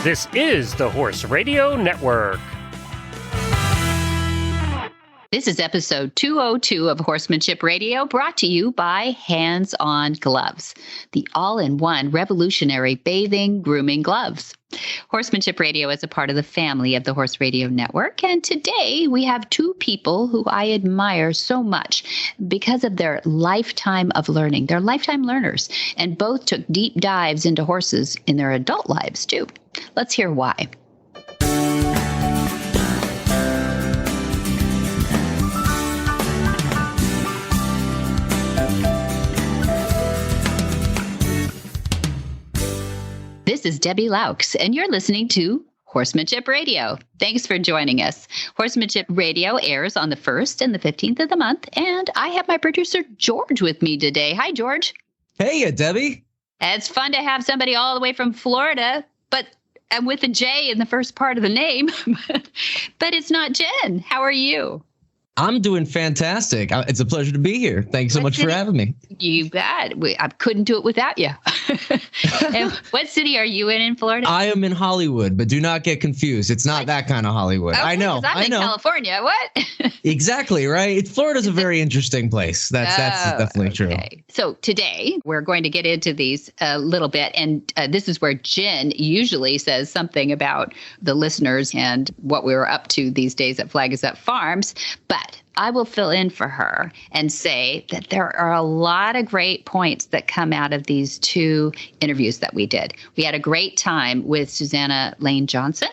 This is the Horse Radio Network. This is episode 202 of Horsemanship Radio, brought to you by HandsOnGloves, the all-in-one revolutionary bathing, grooming gloves. Horsemanship Radio is a part of the family of the Horse Radio Network, and today we have two people who I admire so much because of their lifetime of learning. They're lifetime learners, and both took deep dives into horses in their adult lives, too. Let's hear why. This is Debbie Laux, and you're listening to Horsemanship Radio. Thanks for joining us. Horsemanship Radio airs on the 1st and the 15th of the month, and I have my producer, George, with me today. Hi, George. Hey, Debbie. It's fun to have somebody all the way from Florida, but I'm with a J in the first part of the name, but it's not Jen. How are you? I'm doing fantastic. It's a pleasure to be here. Thanks so much for having me. You bet. I couldn't do it without you. And what city are you in Florida? I am in Hollywood, but do not get confused. It's not that kind of Hollywood. Okay, I know. I'm in California. What? Exactly, right? Florida's a very interesting place. That's definitely true. So today we're going to get into these a little bit. And this is where Jen usually says something about the listeners and what we were up to these days at Flag Is Up Farms. But I will fill in for her and say that there are a lot of great points that come out of these two interviews that we did. We had a great time with Suzanna Johnson,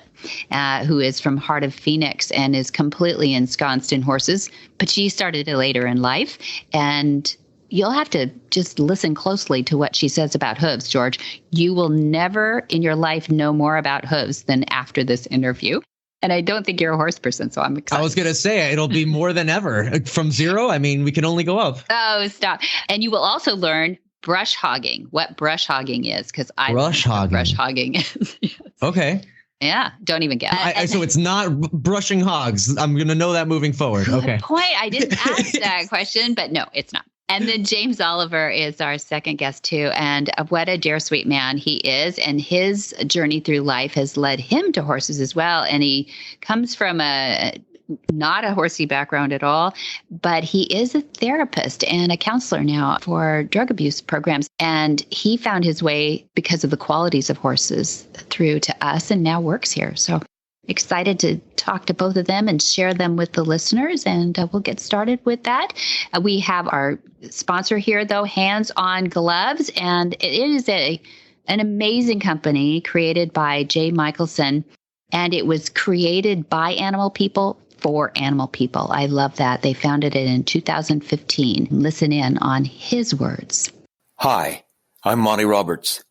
who is from Heart of Phoenix and is completely ensconced in horses, but she started it later in life. And you'll have to just listen closely to what she says about hooves, George. You will never in your life know more about hooves than after this interview. And I don't think you're a horse person, so I'm excited. I was going to say, it'll be more than ever. From zero, I mean, we can only go up. Oh, stop. And you will also learn brush hogging, what brush hogging is, because I don't know what brush hogging is. Yes. Okay. Yeah, don't even guess. So it's not brushing hogs. I'm going to know that moving forward. Okay. Good point. I didn't ask that question, but no, it's not. And then James Oliver is our second guest, too. And what a dear, sweet man he is. And his journey through life has led him to horses as well. And he comes from not a horsey background at all, but he is a therapist and a counselor now for drug abuse programs. And he found his way because of the qualities of horses through to us and now works here. So excited to talk to both of them and share them with the listeners, and we'll get started with that. We have our sponsor here, though, HandsOnGloves, and it is an amazing company created by Jay Michelson, and it was created by animal people for animal people. I love that. They founded it in 2015. Listen in on his words. Hi, I'm Monty Roberts.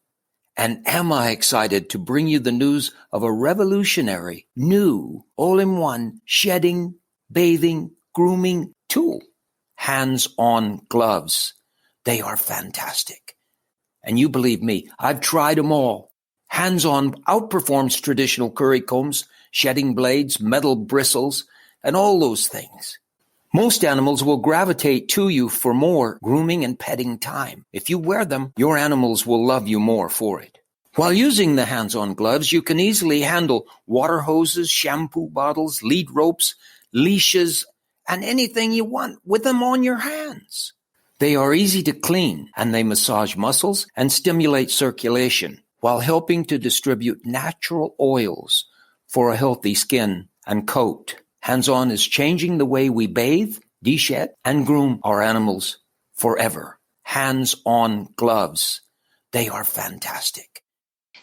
And am I excited to bring you the news of a revolutionary, new, all-in-one shedding, bathing, grooming tool, HandsOnGloves. They are fantastic. And you believe me, I've tried them all. Hands-On outperforms traditional curry combs, shedding blades, metal bristles, and all those things. Most animals will gravitate to you for more grooming and petting time. If you wear them, your animals will love you more for it. While using the Hands-On Gloves, you can easily handle water hoses, shampoo bottles, lead ropes, leashes, and anything you want with them on your hands. They are easy to clean, and they massage muscles and stimulate circulation while helping to distribute natural oils for a healthy skin and coat. Hands-On is changing the way we bathe, de-shed, and groom our animals forever. Hands-On Gloves. They are fantastic.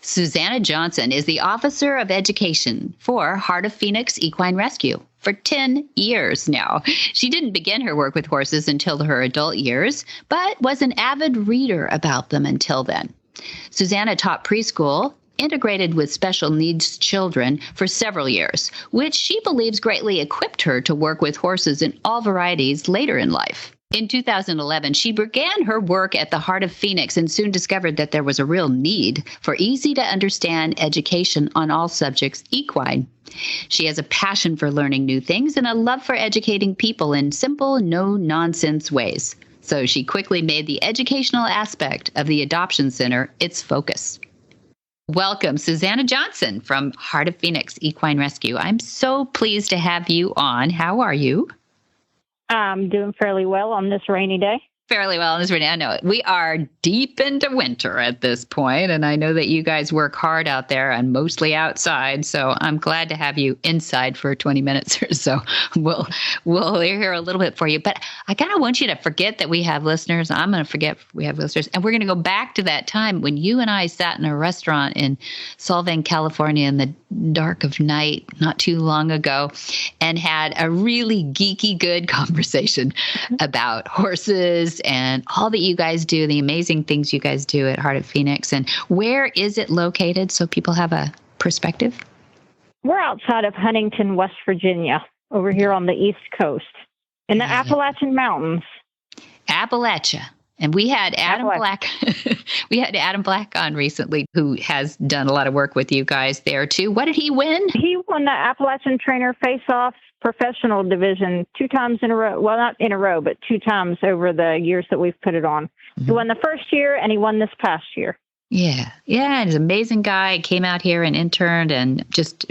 Suzanna Johnson is the Officer of Education for Heart of Phoenix Equine Rescue for 10 years now. She didn't begin her work with horses until her adult years, but was an avid reader about them until then. Suzanna taught preschool, integrated with special needs children for several years, which she believes greatly equipped her to work with horses in all varieties later in life. In 2011, she began her work at the Heart of Phoenix and soon discovered that there was a real need for easy-to-understand education on all subjects equine. She has a passion for learning new things and a love for educating people in simple, no-nonsense ways. So she quickly made the educational aspect of the adoption center its focus. Welcome, Suzanna Johnson from Heart of Phoenix Equine Rescue. I'm so pleased to have you on. How are you? I'm doing fairly well on this rainy day. Fairly well on this rainy day. I know it. We are deep into winter at this point, and I know that you guys work hard out there and mostly outside. So I'm glad to have you inside for 20 minutes or so. We'll hear a little bit for you, but I kind of want you to forget that we have listeners. I'm going to forget we have listeners, and we're going to go back to that time when you and I sat in a restaurant in Solvang, California, in the dark of night, not too long ago, and had a really geeky good conversation about horses and all that you guys do, the amazing things you guys do at Heart of Phoenix. And where is it located so people have a perspective? We're outside of Huntington, West Virginia, over here on the East Coast in the Appalachian Mountains. Appalachia. And we had Adam Black. We had Adam Black on recently, who has done a lot of work with you guys there too. What did he win? He won the Appalachian Trainer Face-Off Professional Division 2 times in a row. Well, not in a row, but 2 times over the years that we've put it on. Mm-hmm. He won the first year, and he won this past year. Yeah. And he's an amazing guy. Came out here and interned and just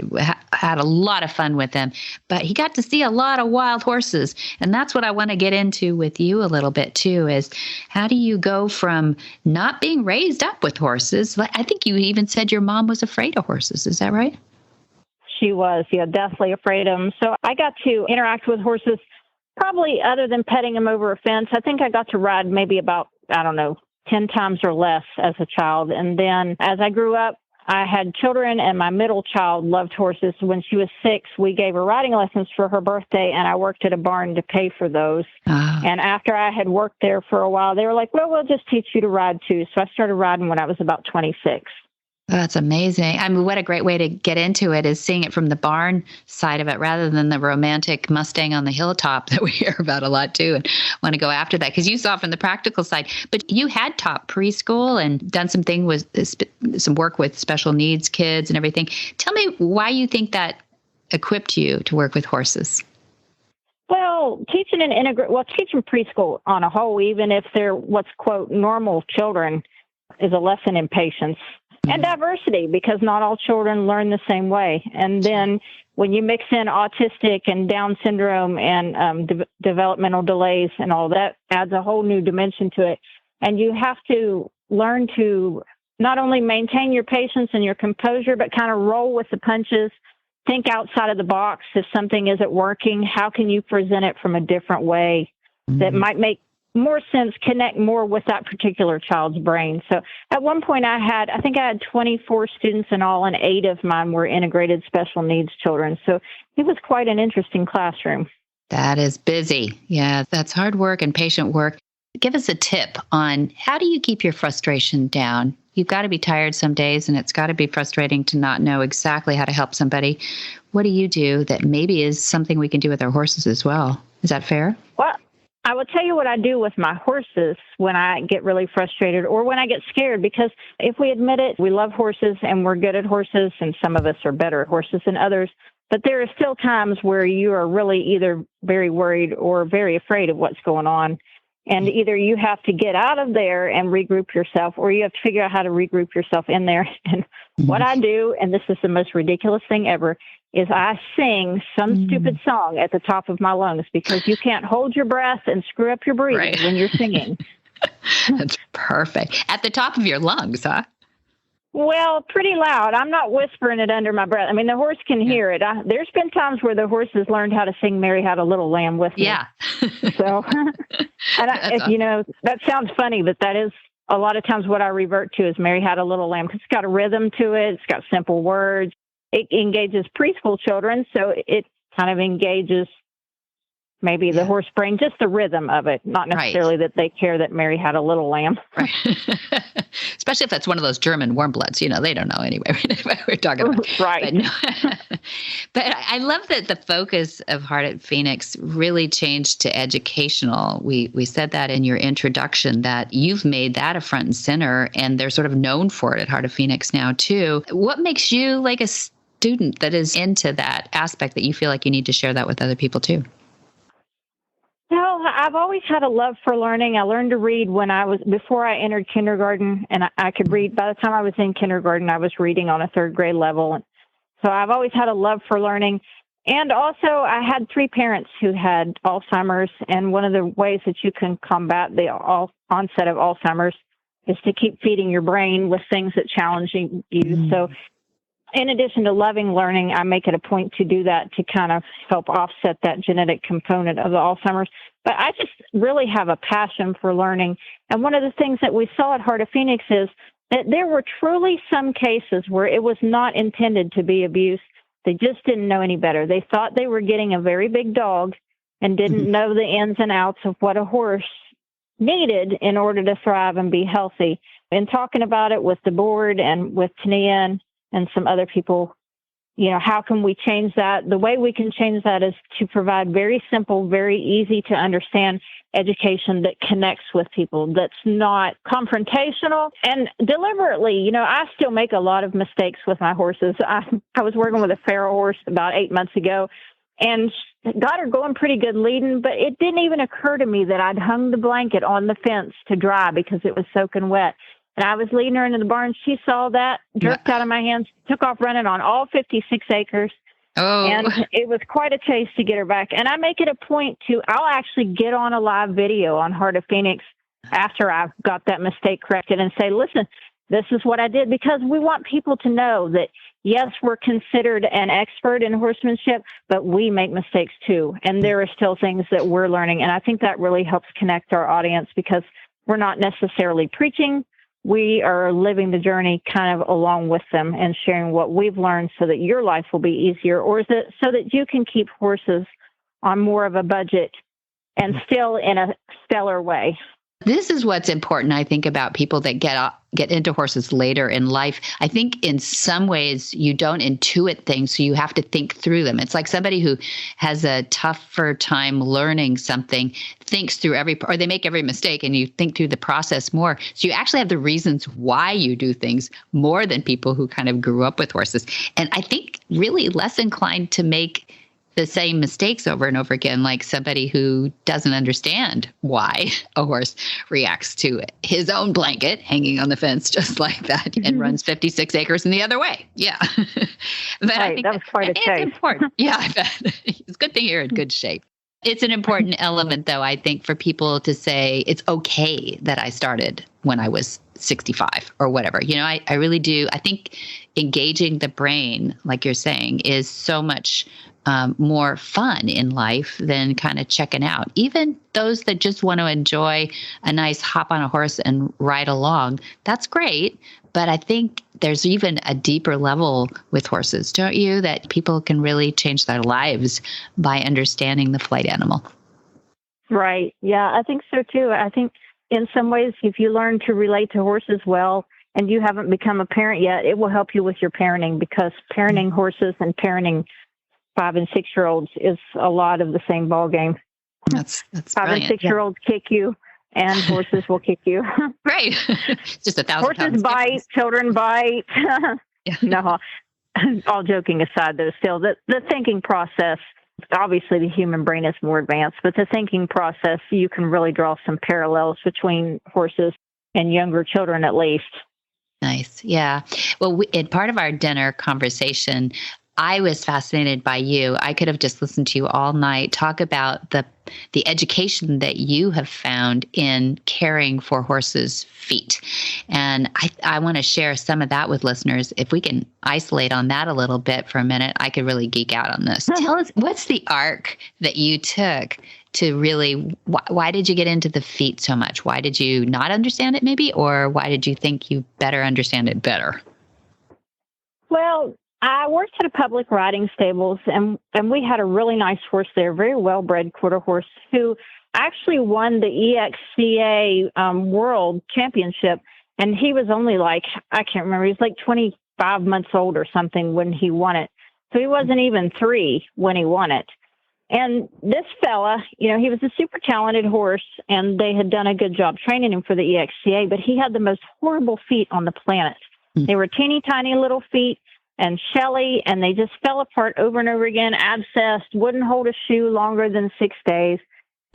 had a lot of fun with them. But he got to see a lot of wild horses. And that's what I want to get into with you a little bit, too, is how do you go from not being raised up with horses? I think you even said your mom was afraid of horses. Is that right? She was, yeah, deathly afraid of them. So I got to interact with horses probably other than petting them over a fence. I think I got to ride maybe about, 10 times or less as a child. And then as I grew up, I had children, and my middle child loved horses. When she was 6, we gave her riding lessons for her birthday, and I worked at a barn to pay for those. And after I had worked there for a while, they were like, well, we'll just teach you to ride too. So I started riding when I was about 26. That's amazing. I mean, what a great way to get into it is seeing it from the barn side of it rather than the romantic Mustang on the hilltop that we hear about a lot too, and want to go after that because you saw from the practical side. But you had taught preschool and done some work with special needs kids and everything. Tell me why you think that equipped you to work with horses. Well, teaching preschool on a whole, even if they're what's quote normal children, is a lesson in patience. And diversity, because not all children learn the same way. And then when you mix in autistic and Down syndrome and developmental delays and all that, adds a whole new dimension to it. And you have to learn to not only maintain your patience and your composure, but kind of roll with the punches, think outside of the box. If something isn't working, how can you present it from a different way that might make more sense, connect more with that particular child's brain. So at one point I think I had 24 students in all, and 8 of mine were integrated special needs children. So it was quite an interesting classroom. That is busy. Yeah, that's hard work and patient work. Give us a tip on how do you keep your frustration down? You've got to be tired some days, and it's got to be frustrating to not know exactly how to help somebody. What do you do that maybe is something we can do with our horses as well? Is that fair? Well, I will tell you what I do with my horses when I get really frustrated or when I get scared, because if we admit it, we love horses and we're good at horses, and some of us are better at horses than others. But there are still times where you are really either very worried or very afraid of what's going on. And either you have to get out of there and regroup yourself, or you have to figure out how to regroup yourself in there. And what I do, and this is the most ridiculous thing ever, is I sing some stupid song at the top of my lungs, because you can't hold your breath and screw up your breathing when you're singing. That's perfect. At the top of your lungs, huh? Well, pretty loud. I'm not whispering it under my breath. I mean, the horse can hear it. There's been times where the horse has learned how to sing Mary Had a Little Lamb with me. Yeah. So, and that sounds funny, but that is a lot of times what I revert to is Mary Had a Little Lamb, because it's got a rhythm to it. It's got simple words. It engages preschool children, so it kind of engages maybe the horse brain, just the rhythm of it, not necessarily that they care that Mary had a little lamb. Right. Especially if that's one of those German warm bloods, they don't know anyway what we're talking about. Right. But I love that the focus of Heart at Phoenix really changed to educational. We said that in your introduction, that you've made that a front and center, and they're sort of known for it at Heart of Phoenix now too. What makes you like a student that is into that aspect that you feel like you need to share that with other people too? Well, I've always had a love for learning. I learned to read before I entered kindergarten, and I could read. By the time I was in kindergarten, I was reading on a third grade level. So I've always had a love for learning. And also, I had 3 parents who had Alzheimer's, and one of the ways that you can combat the onset of Alzheimer's is to keep feeding your brain with things that challenge you. Mm. So in addition to loving learning, I make it a point to do that to kind of help offset that genetic component of the Alzheimer's. But I just really have a passion for learning. And one of the things that we saw at Heart of Phoenix is that there were truly some cases where it was not intended to be abuse. They just didn't know any better. They thought they were getting a very big dog and didn't know the ins and outs of what a horse needed in order to thrive and be healthy. In talking about it with the board and with Tania and some other people, how can we change that? The way we can change that is to provide very simple, very easy to understand education that connects with people, that's not confrontational and deliberately. I still make a lot of mistakes with my horses. I was working with a feral horse about 8 months ago and got her going pretty good leading, but it didn't even occur to me that I'd hung the blanket on the fence to dry because it was soaking wet. And I was leading her into the barn. She saw that, jerked out of my hands, took off running on all 56 acres. Oh. And it was quite a chase to get her back. And I make it a point I'll actually get on a live video on Heart of Phoenix after I've got that mistake corrected and say, listen, this is what I did, because we want people to know that, yes, we're considered an expert in horsemanship, but we make mistakes too. And there are still things that we're learning. And I think that really helps connect our audience, because we're not necessarily preaching. We are living the journey kind of along with them and sharing what we've learned so that your life will be easier, or is it so that you can keep horses on more of a budget and still in a stellar way. This is what's important, I think, about people that get into horses later in life. I think in some ways you don't intuit things, so you have to think through them. It's like somebody who has a tougher time learning something thinks through or they make every mistake, and you think through the process more. So you actually have the reasons why you do things more than people who kind of grew up with horses. And I think really less inclined to make the same mistakes over and over again, like somebody who doesn't understand why a horse reacts to his own blanket hanging on the fence just like that and runs 56 acres in the other way. Yeah. But right, I think that was quite a chase. It's important. Yeah, I bet. It's good to hear in good shape. It's an important element, though, I think, for people to say it's okay that I started when I was 65 or whatever. I really do. I think engaging the brain, like you're saying, is so much more fun in life than kind of checking out. Even those that just want to enjoy a nice hop on a horse and ride along, that's great. But I think there's even a deeper level with horses, don't you, that people can really change their lives by understanding the flight animal. Right. Yeah, I think so too. I think in some ways, if you learn to relate to horses well, and you haven't become a parent yet, it will help you with your parenting, because parenting horses and parenting 5 and 6-year-olds is a lot of the same ball game. That's 5 and 6-year-olds kick you, and horses will kick you. Right. Just 1,000 horses bite, difference. Children bite. Yeah. No, all joking aside, though, still the thinking process. Obviously, the human brain is more advanced, but the thinking process, you can really draw some parallels between horses and younger children, at least. Nice. Yeah. Well, in part of our dinner conversation, I was fascinated by you. I could have just listened to you all night talk about the education that you have found in caring for horses' feet. And I want to share some of that with listeners. If we can isolate on that a little bit for a minute, I could really geek out on this. Tell us, what's the arc that you took to really, why did you get into the feet so much? Why did you not understand it maybe? Or why did you think you better understand it better? Well, I worked at a public riding stables, and we had a really nice horse there, very well-bred quarter horse, who actually won the EXCA World Championship. And he was only like, I can't remember, he was like 25 months old or something when he won it. So he wasn't even 3 when he won it. And this fella, he was a super talented horse, and they had done a good job training him for the EXCA, but he had the most horrible feet on the planet. They were teeny tiny little feet and shelly, and they just fell apart over and over again, abscessed, wouldn't hold a shoe longer than 6 days.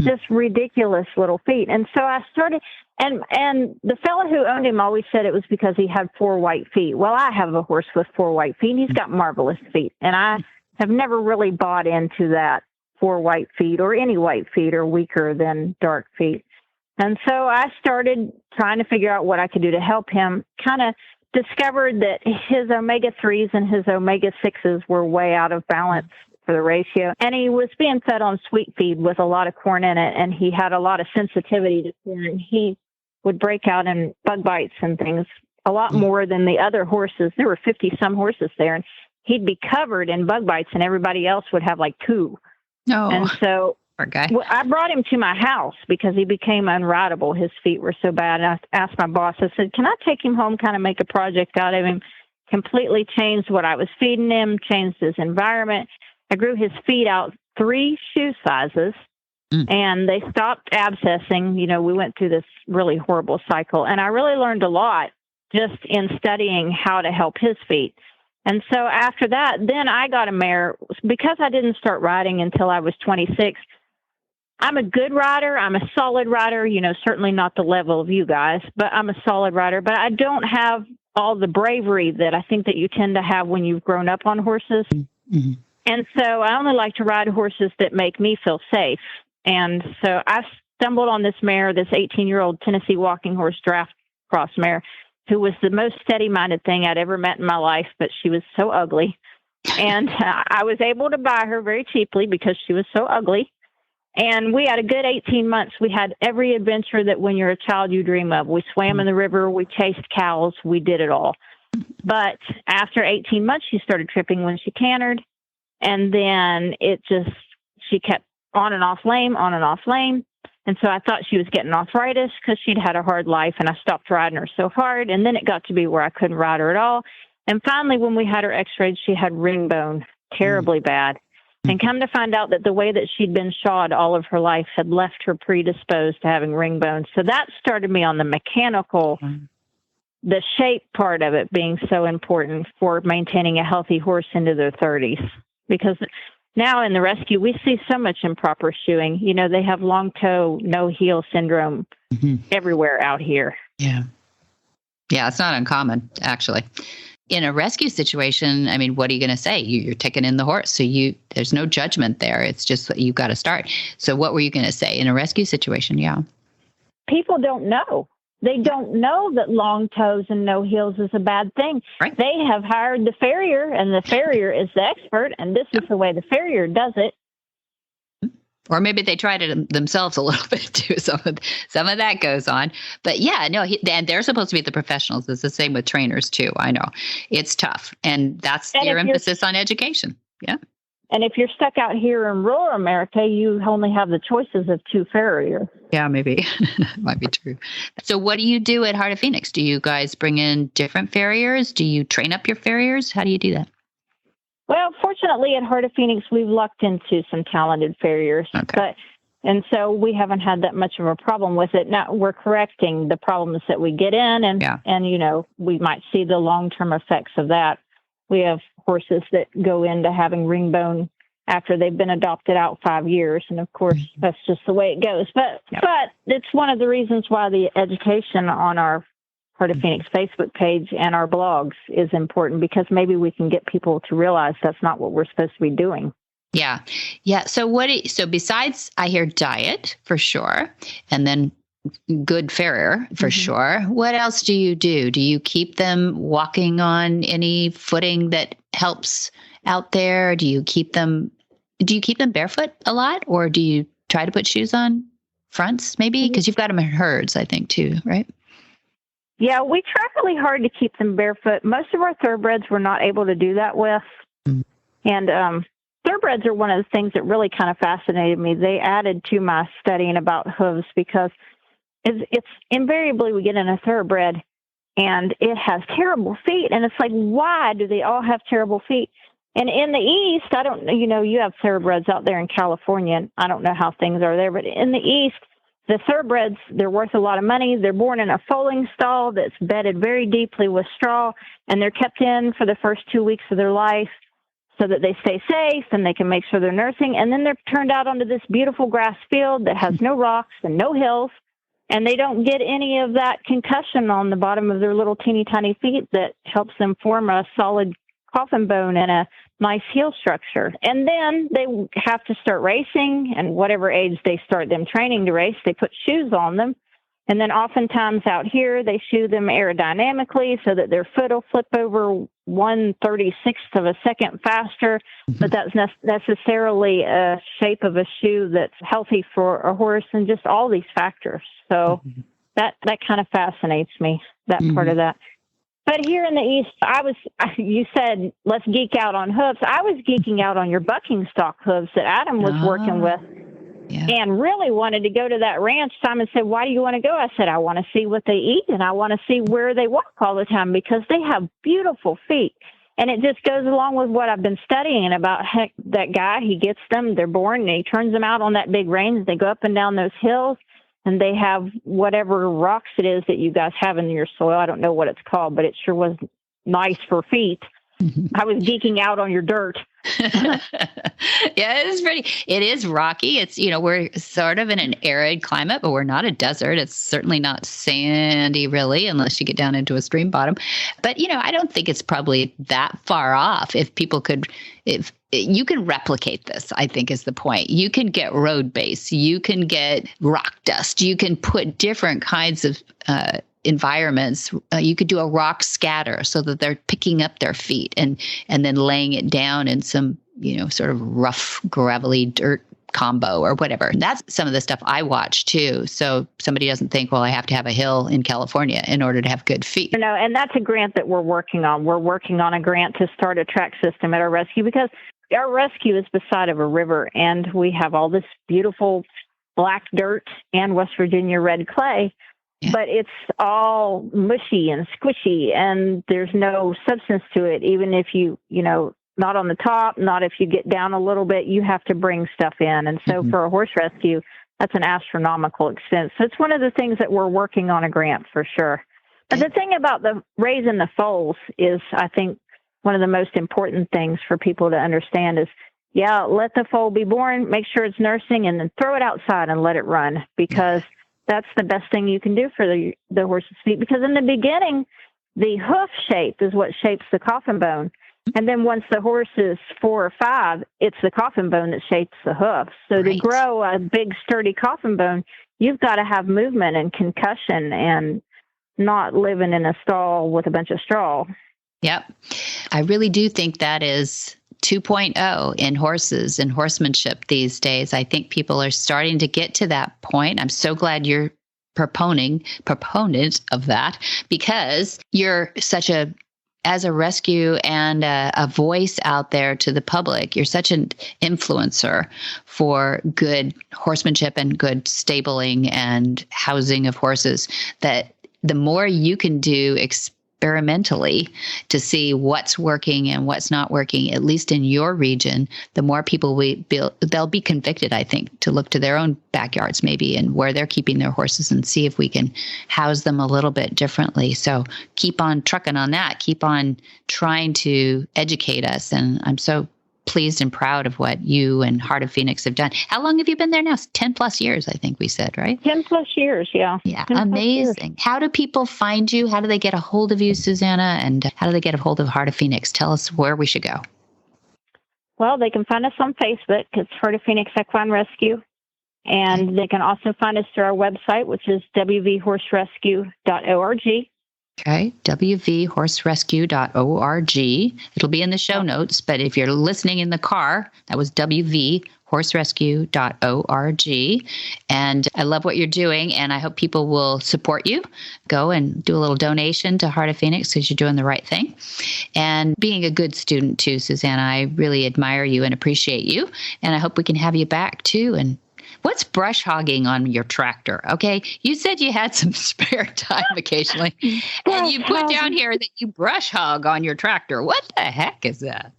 just ridiculous little feet. And so I started, and the fellow who owned him always said it was because he had 4 white feet. Well, I have a horse with 4 white feet, and he's got marvelous feet. And I have never really bought into that 4 white feet, or any white feet are weaker than dark feet. And so I started trying to figure out what I could do to help him. Kind of discovered that his omega-3s and his omega-6s were way out of balance for the ratio. And he was being fed on sweet feed with a lot of corn in it, and he had a lot of sensitivity to corn. He would break out in bug bites and things a lot more than the other horses. There were 50-some horses there, and he'd be covered in bug bites, and everybody else would have like 2. Oh, and so poor guy. I brought him to my house because he became unrideable. His feet were so bad. And I asked my boss, I said, can I take him home, kind of make a project out of him? Completely changed what I was feeding him, changed his environment. I grew his feet out 3 shoe sizes, and they stopped abscessing. You know, we went through this really horrible cycle, and I really learned a lot just in studying how to help his feet. And so after that, then I got a mare. Because I didn't start riding until I was 26, I'm a good rider. I'm a solid rider, you know, certainly not the level of you guys, but I'm a solid rider. But I don't have all the bravery that I think that you tend to have when you've grown up on horses. Mm-hmm. And so I only like to ride horses that make me feel safe. And so I stumbled on this mare, this 18-year-old Tennessee walking horse draft cross mare, who was the most steady-minded thing I'd ever met in my life, but she was so ugly. And I was able to buy her very cheaply because she was so ugly. And we had a good 18 months. We had every adventure that when you're a child you dream of. We swam in the river. We chased cows. We did it all. But after 18 months, she started tripping when she cantered. And then she kept on and off lame, on and off lame. And so I thought she was getting arthritis because she'd had a hard life, and I stopped riding her so hard. And then it got to be where I couldn't ride her at all. And finally, when we had her x-rayed, she had ring bone, terribly bad. And come to find out that the way that she'd been shod all of her life had left her predisposed to having ring bones. So that started me on the mechanical, the shape part of it being so important for maintaining a healthy horse into their 30s. Because now in the rescue, we see so much improper shoeing. You know, they have long toe, no heel syndrome everywhere out here. Yeah. Yeah, it's not uncommon, actually. In a rescue situation, I mean, what are you going to say? You're taking in the horse. So there's no judgment there. It's just that you've got to start. So what were you going to say in a rescue situation? Yeah. People don't know. They don't know that long toes and no heels is a bad thing. Right. They have hired the farrier, and the farrier is the expert, and this is the way the farrier does it. Or maybe they tried it themselves a little bit too. Some of that goes on. But yeah, no, and they're supposed to be the professionals. It's the same with trainers too. I know. It's tough. And that's your emphasis on education. Yeah. And if you're stuck out here in rural America, you only have the choices of 2 farriers. Yeah, maybe. Might be true. So what do you do at Heart of Phoenix? Do you guys bring in different farriers? Do you train up your farriers? How do you do that? Well, fortunately, at Heart of Phoenix, we've lucked into some talented farriers. Okay. And so we haven't had that much of a problem with it. Now, we're correcting the problems that we get in, and you know, we might see the long-term effects of that. We have horses that go into having ring bone after they've been adopted out 5 years. And of course, that's just the way it goes. But it's one of the reasons why the education on our Heart of Phoenix Facebook page and our blogs is important, because maybe we can get people to realize that's not what we're supposed to be doing. Yeah. Yeah. So so besides, I hear diet for sure, and then good farrier for sure. What else do you do? Do you keep them walking on any footing that helps out there? Do you keep them barefoot a lot, or do you try to put shoes on fronts maybe? Because you've got them in herds, I think, too, right? Yeah, we try really hard to keep them barefoot. Most of our thoroughbreds we're not able to do that with. And thoroughbreds are one of the things that really kind of fascinated me. They added to my studying about hooves, because it's invariably we get in a thoroughbred and it has terrible feet. And it's like, why do they all have terrible feet? And in the East, you have thoroughbreds out there in California, and I don't know how things are there, but in the East, the thoroughbreds, they're worth a lot of money. They're born in a foaling stall that's bedded very deeply with straw, and they're kept in for the first 2 weeks of their life. so that they stay safe and they can make sure they're nursing. And then they're turned out onto this beautiful grass field that has no rocks and no hills. And they don't get any of that concussion on the bottom of their little teeny tiny feet that helps them form a solid coffin bone and a nice heel structure. And then they have to start racing, and whatever age they start them training to race, they put shoes on them. And then oftentimes out here, they shoe them aerodynamically so that their foot will flip over 1/36th of a second faster. But that's necessarily a shape of a shoe that's healthy for a horse, and just all these factors. So that kind of fascinates me, that part of that. But here in the East, you said, let's geek out on hooves. I was geeking out on your bucking stock hooves that Adam was working with. Yeah. And really wanted to go to that ranch. Simon said, why do you want to go? I said, I want to see what they eat, and I want to see where they walk all the time, because they have beautiful feet. And it just goes along with what I've been studying about that guy. He gets them, they're born, and he turns them out on that big range. They go up and down those hills, and they have whatever rocks it is that you guys have in your soil. I don't know what it's called, but it sure was nice for feet. I was geeking out on your dirt. Yeah, it is rocky. It's, we're sort of in an arid climate, but we're not a desert. It's certainly not sandy, really, unless you get down into a stream bottom. But, I don't think it's probably that far off. If you can replicate this, I think is the point. You can get road base. You can get rock dust. You can put different kinds of environments. You could do a rock scatter so that they're picking up their feet and then laying it down in some, sort of rough, gravelly dirt combo or whatever. And that's some of the stuff I watch too. So somebody doesn't think, well, I have to have a hill in California in order to have good feet. And that's a grant that we're working on. We're working on a grant to start a track system at our rescue, because our rescue is beside of a river, and we have all this beautiful black dirt and West Virginia red clay. Yeah. But it's all mushy and squishy, and there's no substance to it. Even if you, not on the top, not if you get down a little bit, you have to bring stuff in. And so for a horse rescue, that's an astronomical expense. So it's one of the things that we're working on a grant for sure. But the thing about the raising the foals is, I think, one of the most important things for people to understand is, let the foal be born, make sure it's nursing, and then throw it outside and let it run, because that's the best thing you can do for the horse's feet. Because in the beginning, the hoof shape is what shapes the coffin bone. And then once the horse is 4 or 5, it's the coffin bone that shapes the hoof. So to grow a big, sturdy coffin bone, you've got to have movement and concussion and not living in a stall with a bunch of straw. Yep. I really do think that is 2.0 in horses and horsemanship these days. I think people are starting to get to that point. I'm so glad you're proponent of that, because you're as a rescue and a voice out there to the public, you're such an influencer for good horsemanship and good stabling and housing of horses, that the more you can do experimentally to see what's working and what's not working, at least in your region, the more people they'll be convicted, I think, to look to their own backyards maybe and where they're keeping their horses and see if we can house them a little bit differently. So keep on trucking on that. Keep on trying to educate us. And I'm so pleased and proud of what you and Heart of Phoenix have done. How long have you been there now? 10 plus years, I think we said, right? 10 plus years, yeah. Yeah, amazing. How do people find you? How do they get a hold of you, Suzanna? And how do they get a hold of Heart of Phoenix? Tell us where we should go. Well, they can find us on Facebook. It's Heart of Phoenix Equine Rescue. And they can also find us through our website, which is wvhorserescue.org. Okay, wvhorserescue.org. It'll be in the show notes, but if you're listening in the car, that was wvhorserescue.org. And I love what you're doing, and I hope people will support you. Go and do a little donation to Heart of Phoenix, because you're doing the right thing. And being a good student too, Suzanna, I really admire you and appreciate you. And I hope we can have you back too. And what's brush hogging on your tractor? Okay. You said you had some spare time occasionally, and you put down here that you brush hog on your tractor. What the heck is that?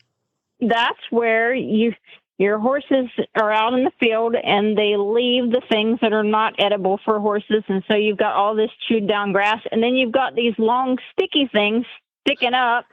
That's where your horses are out in the field and they leave the things that are not edible for horses. And so you've got all this chewed down grass, and then you've got these long sticky things sticking up,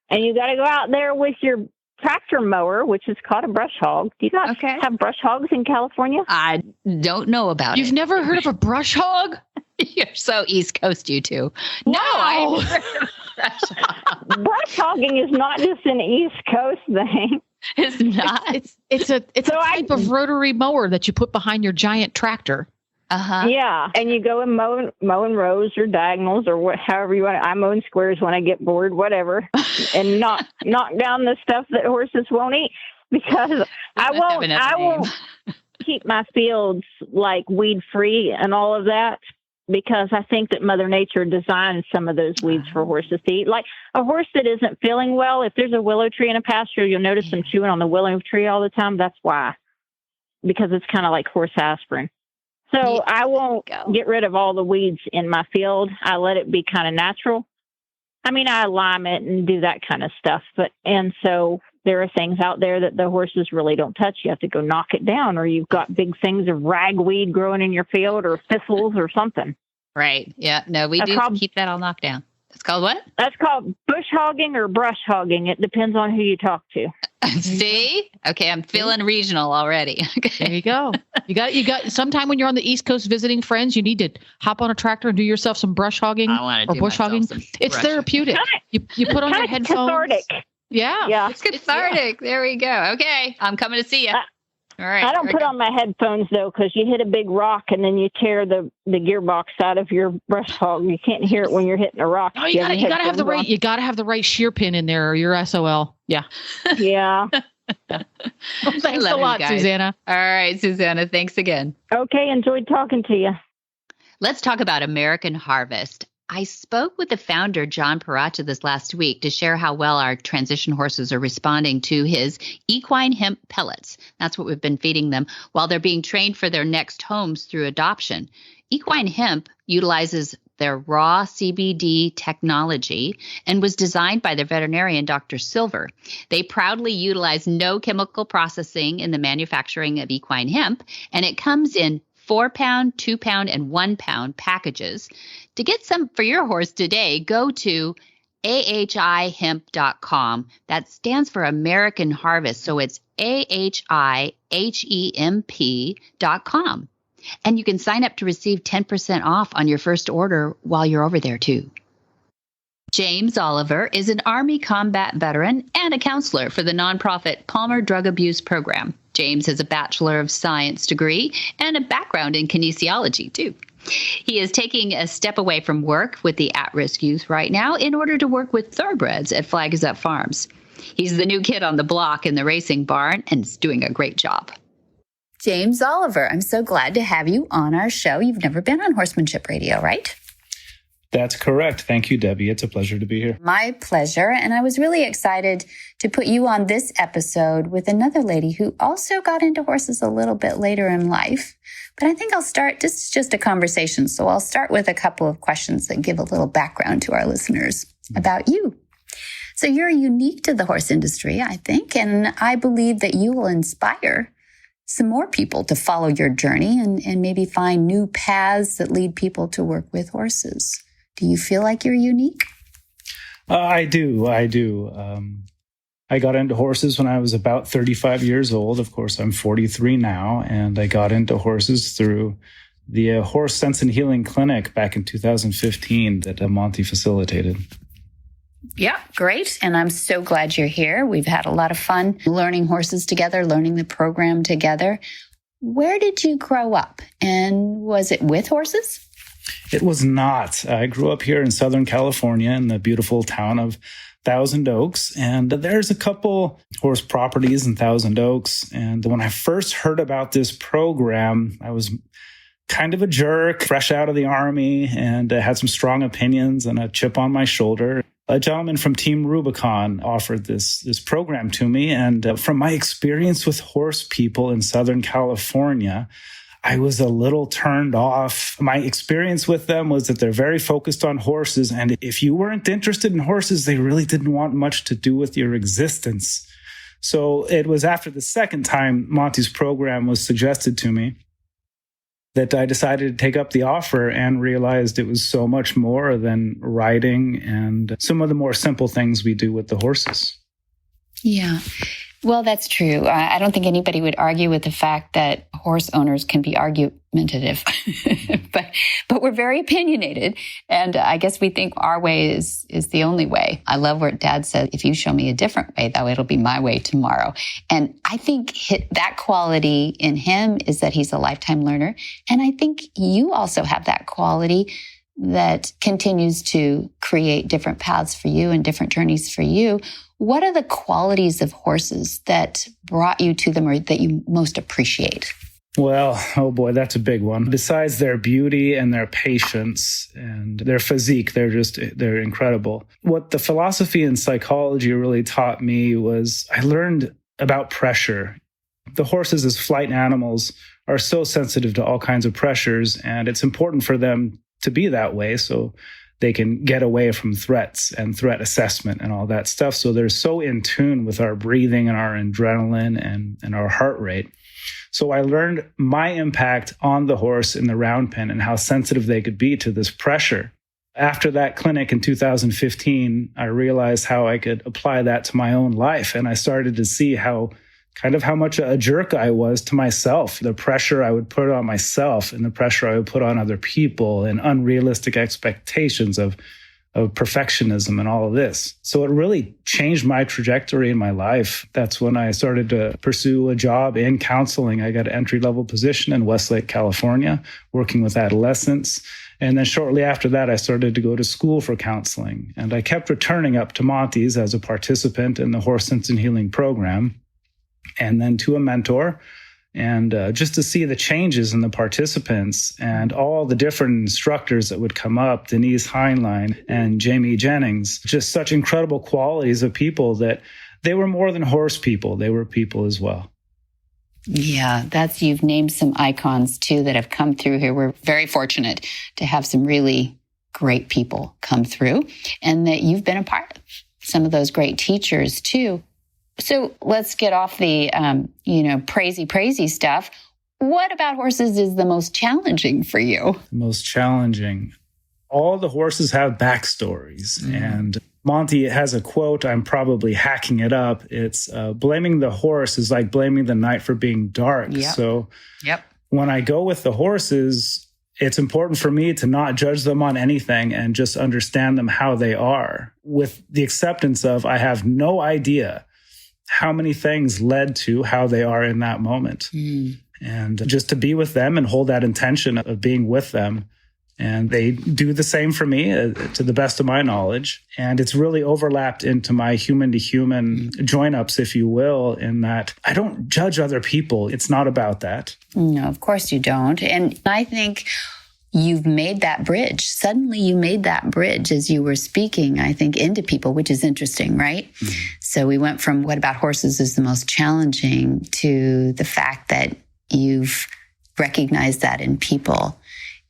and you got to go out there with your tractor mower, which is called a brush hog. Do you guys have brush hogs in California? I don't know about You've never heard of a brush hog? You're so East Coast, you two. No, Wow. I've heard of brush hog. Brush hogging is not just an East Coast thing. It's not. It's a type of rotary mower that you put behind your giant tractor. Uh-huh. Yeah, and you go and mow in rows or diagonals or however you want. I mow in squares when I get bored, whatever, and knock down the stuff that horses won't eat, because I won't keep my fields like weed free and all of that, because I think that Mother Nature designed some of those weeds for horses to eat. Like a horse that isn't feeling well, if there's a willow tree in a pasture, you'll notice them chewing on the willow tree all the time. That's why, because it's kind of like horse aspirin. So I won't get rid of all the weeds in my field. I let it be kind of natural. I mean, I lime it and do that kind of stuff. And so there are things out there that the horses really don't touch. You have to go knock it down, or you've got big things of ragweed growing in your field, or thistles or something. Right. Yeah. No, we do keep that all knocked down. It's called what? That's called bush hogging or brush hogging. It depends on who you talk to. See? Okay, I'm feeling regional already. Okay. There you go. You got sometime when you're on the East Coast visiting friends, you need to hop on a tractor and do yourself some brush hogging or bush hogging. It's therapeutic. You put on your headphones. Cathartic. Yeah. It's cathartic. There we go. Okay. I'm coming to see you. All right. I don't put on my headphones, though, because you hit a big rock and then you tear the gearbox out of your brush hog. You can't hear it when you're hitting a rock. Oh, you gotta have the right shear pin in there, or you're SOL. Yeah. Yeah. Thanks a lot, Suzanna. All right, Suzanna. Thanks again. Okay. Enjoyed talking to you. Let's talk about American Harvest. I spoke with the founder, John Paracha, this last week to share how well our transition horses are responding to his equine hemp pellets. That's what we've been feeding them while they're being trained for their next homes through adoption. Equine hemp utilizes their raw CBD technology and was designed by their veterinarian, Dr. Silver. They proudly utilize no chemical processing in the manufacturing of equine hemp, and it comes in 4-pound, 2-pound, and 1-pound packages. To get some for your horse today, go to ahihemp.com. That stands for American Harvest, so it's ahihemp.com. And you can sign up to receive 10% off on your first order while you're over there, too. James Oliver is an Army combat veteran and a counselor for the nonprofit Palmer Drug Abuse Program. James has a Bachelor of Science degree and a background in kinesiology, too. He is taking a step away from work with the at-risk youth right now in order to work with Thoroughbreds at Flags Up Farms. He's the new kid on the block in the racing barn and is doing a great job. James Oliver, I'm so glad to have you on our show. You've never been on Horsemanship Radio, right? That's correct. Thank you, Debbie. It's a pleasure to be here. My pleasure. And I was really excited to put you on this episode with another lady who also got into horses a little bit later in life. But I think this is just a conversation. So I'll start with a couple of questions that give a little background to our listeners about you. So you're unique to the horse industry, I think, and I believe that you will inspire some more people to follow your journey and maybe find new paths that lead people to work with horses. Do you feel like you're unique? I do. I got into horses when I was about 35 years old. Of course, I'm 43 now, and I got into horses through the Horse Sense and Healing Clinic back in 2015 that Monty facilitated. Yeah, great. And I'm so glad you're here. We've had a lot of fun learning horses together, learning the program together. Where did you grow up? And was it with horses? It was not. I grew up here in Southern California in the beautiful town of Thousand Oaks. And there's a couple horse properties in Thousand Oaks. And when I first heard about this program, I was kind of a jerk, fresh out of the Army, and had some strong opinions and a chip on my shoulder. A gentleman from Team Rubicon offered this program to me. And from my experience with horse people in Southern California, I was a little turned off. My experience with them was that they're very focused on horses. And if you weren't interested in horses, they really didn't want much to do with your existence. So it was after the second time Monty's program was suggested to me that I decided to take up the offer and realized it was so much more than riding and some of the more simple things we do with the horses. Yeah. Well, that's true. I don't think anybody would argue with the fact that horse owners can be argumentative, but we're very opinionated. And I guess we think our way is the only way. I love what Dad said, if you show me a different way, though, it'll be my way tomorrow. And I think that quality in him is that he's a lifetime learner. And I think you also have that quality that continues to create different paths for you and different journeys for you. What are the qualities of horses that brought you to them or that you most appreciate? Well, oh boy, that's a big one. Besides their beauty and their patience and their physique, they're incredible. What the philosophy and psychology really taught me was I learned about pressure. The horses as flight animals are so sensitive to all kinds of pressures, and it's important for them to be that way so they can get away from threats and threat assessment and all that stuff. So they're so in tune with our breathing and our adrenaline and our heart rate. So I learned my impact on the horse in the round pen and how sensitive they could be to this pressure. After that clinic in 2015, I realized how I could apply that to my own life. And I started to see how much a jerk I was to myself, the pressure I would put on myself and the pressure I would put on other people and unrealistic expectations of perfectionism and all of this. So it really changed my trajectory in my life. That's when I started to pursue a job in counseling. I got an entry-level position in Westlake, California, working with adolescents. And then shortly after that, I started to go to school for counseling. And I kept returning up to Monty's as a participant in the Horse Sense and Healing program, and then to a mentor, and just to see the changes in the participants and all the different instructors that would come up, Denise Heinlein and Jamie Jennings, just such incredible qualities of people that they were more than horse people. They were people as well. Yeah, you've named some icons too that have come through here. We're very fortunate to have some really great people come through and that you've been a part of some of those great teachers too. So let's get off the, praisey stuff. What about horses is the most challenging for you? Most challenging. All the horses have backstories. And Monty has a quote, I'm probably hacking it up. It's blaming the horse is like blaming the night for being dark. Yep. So when I go with the horses, it's important for me to not judge them on anything and just understand them how they are, with the acceptance of I have no idea how many things led to how they are in that moment. And just to be with them and hold that intention of being with them. And they do the same for me to the best of my knowledge. And it's really overlapped into my human-to-human join-ups, if you will, in that I don't judge other people. It's not about that. No, of course you don't. And I think you've made that bridge. Suddenly you made that bridge as you were speaking, I think, into people, which is interesting, right? So we went from what about horses is the most challenging to the fact that you've recognized that in people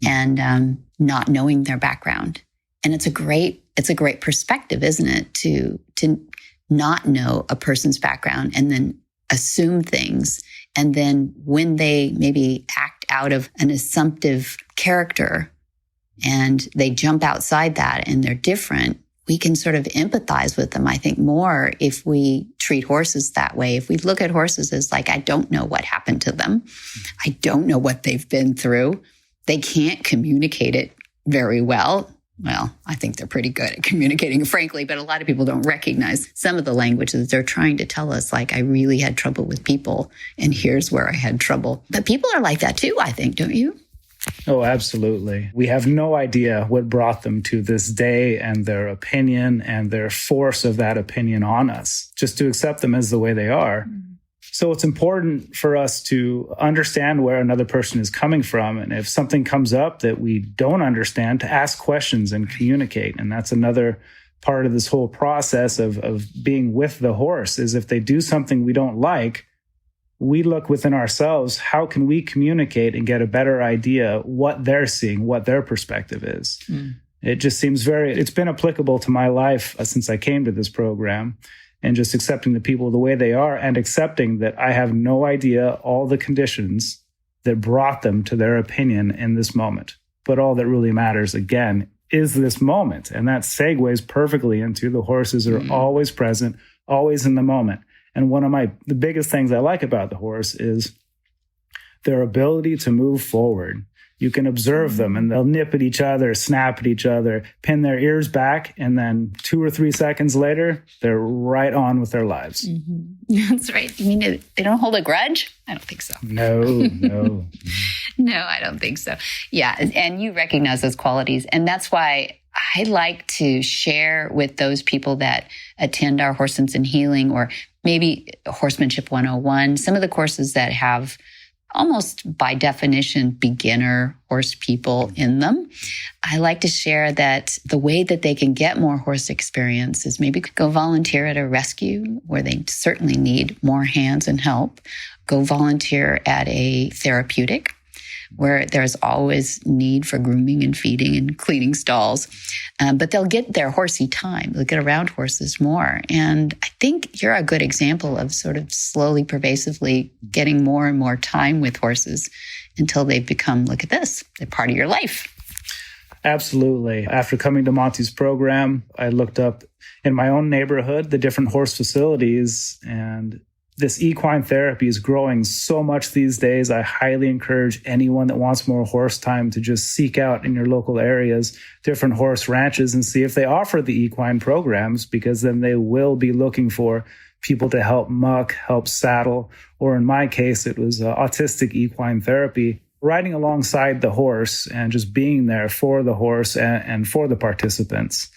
and not knowing their background. And it's a great perspective, isn't it? To not know a person's background and then assume things. And then when they maybe act out of an assumptive character and they jump outside that and they're different, we can sort of empathize with them, I think, more if we treat horses that way. If we look at horses as like, I don't know what happened to them. I don't know what they've been through. They can't communicate it very well. Well, I think they're pretty good at communicating, frankly, but a lot of people don't recognize some of the language that they're trying to tell us, like, I really had trouble with people, and here's where I had trouble. But people are like that too, I think, don't you? Oh, absolutely. We have no idea what brought them to this day and their opinion and their force of that opinion on us, just to accept them as the way they are. So it's important for us to understand where another person is coming from. And if something comes up that we don't understand, to ask questions and communicate. And that's another part of this whole process of being with the horse, is if they do something we don't like, we look within ourselves, how can we communicate and get a better idea what they're seeing, what their perspective is? It just seems it's been applicable to my life since I came to this program. And just accepting the people the way they are and accepting that I have no idea all the conditions that brought them to their opinion in this moment. But all that really matters, again, is this moment. And that segues perfectly into the horses are always present, always in the moment. And the biggest things I like about the horse is their ability to move forward. You can observe them and they'll nip at each other, snap at each other, pin their ears back, and then 2 or 3 seconds later, they're right on with their lives. Mm-hmm. That's right. You mean they don't hold a grudge? I don't think so. No. No, I don't think so. Yeah, and you recognize those qualities. And that's why I like to share with those people that attend our Horse Sense and Healing, or maybe Horsemanship 101, some of the courses that have almost by definition beginner horse people in them. I like to share that the way that they can get more horse experience is maybe go volunteer at a rescue where they certainly need more hands and help. Go volunteer at a therapeutic where there's always need for grooming and feeding and cleaning stalls. But they'll get their horsey time. They'll get around horses more. And I think you're a good example of sort of slowly, pervasively getting more and more time with horses until they become, look at this, they're part of your life. Absolutely. After coming to Monty's program, I looked up in my own neighborhood the different horse facilities, and this equine therapy is growing so much these days. I highly encourage anyone that wants more horse time to just seek out in your local areas different horse ranches and see if they offer the equine programs, because then they will be looking for people to help muck, help saddle, or in my case, it was autistic equine therapy, riding alongside the horse and just being there for the horse and for the participants.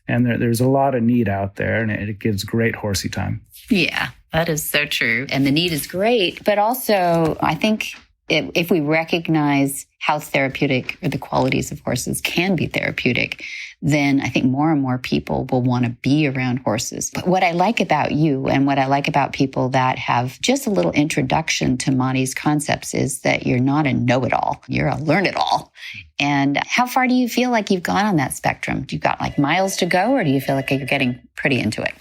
And there's a lot of need out there, and it gives great horsey time. Yeah, that is so true. And the need is great. But also, I think if we recognize how therapeutic, or the qualities of horses can be therapeutic, then I think more and more people will want to be around horses. But what I like about you, and what I like about people that have just a little introduction to Monty's concepts, is that you're not a know-it-all. You're a learn-it-all. And how far do you feel like you've gone on that spectrum? Do you got like miles to go, or do you feel like you're getting pretty into it?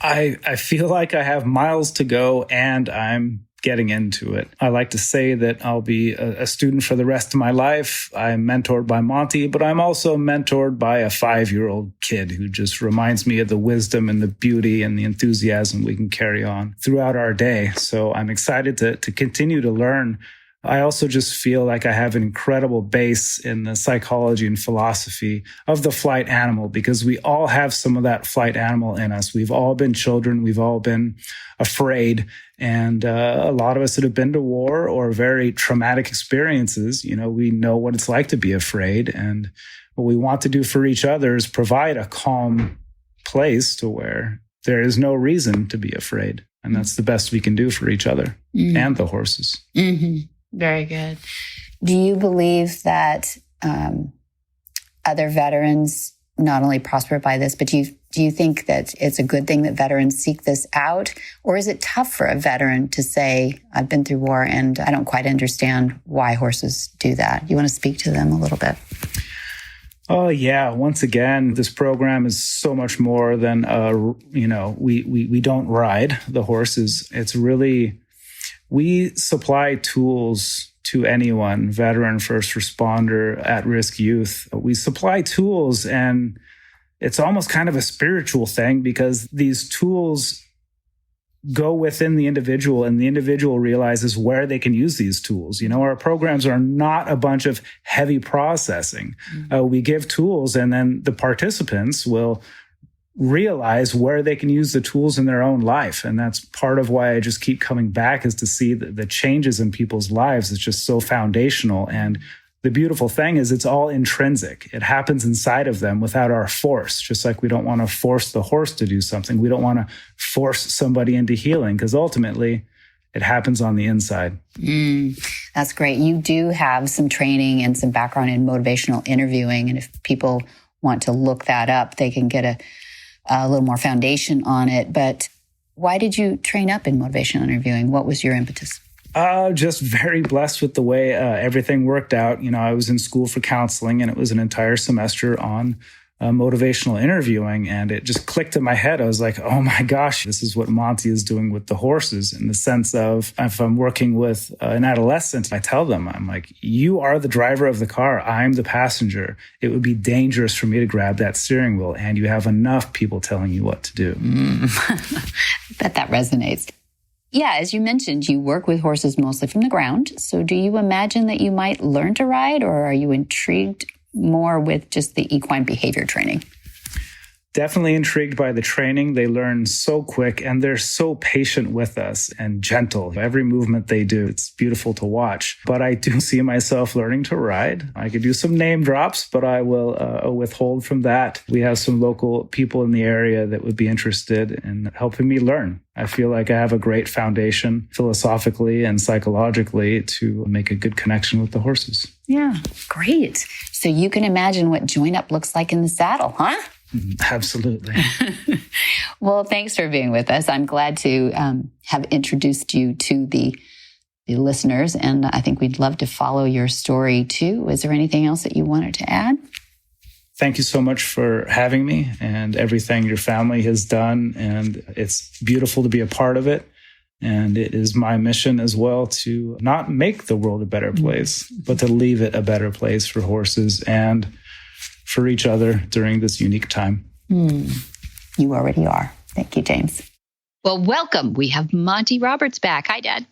I feel like I have miles to go, and I'm getting into it. I like to say that I'll be a student for the rest of my life. I'm mentored by Monty, but I'm also mentored by a 5-year-old kid who just reminds me of the wisdom and the beauty and the enthusiasm we can carry on throughout our day. So I'm excited to continue to learn. I also just feel like I have an incredible base in the psychology and philosophy of the flight animal, because we all have some of that flight animal in us. We've all been children. We've all been afraid. And a lot of us that have been to war or very traumatic experiences, we know what it's like to be afraid. And what we want to do for each other is provide a calm place to where there is no reason to be afraid. And that's the best we can do for each other and the horses. Mm-hmm. Very good. Do you believe that other veterans not only prosper by this, but do you think that it's a good thing that veterans seek this out? Or is it tough for a veteran to say, I've been through war and I don't quite understand why horses do that? You want to speak to them a little bit? Oh, yeah. Once again, this program is so much more than, we don't ride the horses. It's really, we supply tools to anyone, veteran, first responder, at-risk youth. We supply tools, and it's almost kind of a spiritual thing, because these tools go within the individual, and the individual realizes where they can use these tools. Our programs are not a bunch of heavy processing. We give tools, and then the participants will realize where they can use the tools in their own life. And that's part of why I just keep coming back, is to see the changes in people's lives. It's just so foundational. And the beautiful thing is it's all intrinsic. It happens inside of them without our force. Just like we don't want to force the horse to do something. We don't want to force somebody into healing, because ultimately it happens on the inside. That's great. You do have some training and some background in motivational interviewing. And if people want to look that up, they can get a little more foundation on it. But why did you train up in motivational interviewing? What was your impetus? Just very blessed with the way everything worked out. I was in school for counseling, and it was an entire semester on motivational interviewing, and it just clicked in my head. I was like, oh my gosh, this is what Monty is doing with the horses, in the sense of, if I'm working with an adolescent, I tell them, I'm like, you are the driver of the car. I'm the passenger. It would be dangerous for me to grab that steering wheel, and you have enough people telling you what to do. I bet that resonates. Yeah, as you mentioned, you work with horses mostly from the ground. So do you imagine that you might learn to ride, or are you intrigued more with just the equine behavior training? Definitely intrigued by the training. They learn so quick, and they're so patient with us and gentle. Every movement they do, it's beautiful to watch. But I do see myself learning to ride. I could do some name drops, but I will withhold from that. We have some local people in the area that would be interested in helping me learn. I feel like I have a great foundation philosophically and psychologically to make a good connection with the horses. Yeah, great. So you can imagine what join up looks like in the saddle, huh? Absolutely. Well, thanks for being with us. I'm glad to have introduced you to the listeners, and I think we'd love to follow your story too. Is there anything else that you wanted to add? Thank you so much for having me and everything your family has done. And it's beautiful to be a part of it. And it is my mission as well to not make the world a better place, but to leave it a better place for horses and for each other during this unique time. You already are. Thank you, James. Well, welcome. We have Monty Roberts back. Hi, Dad.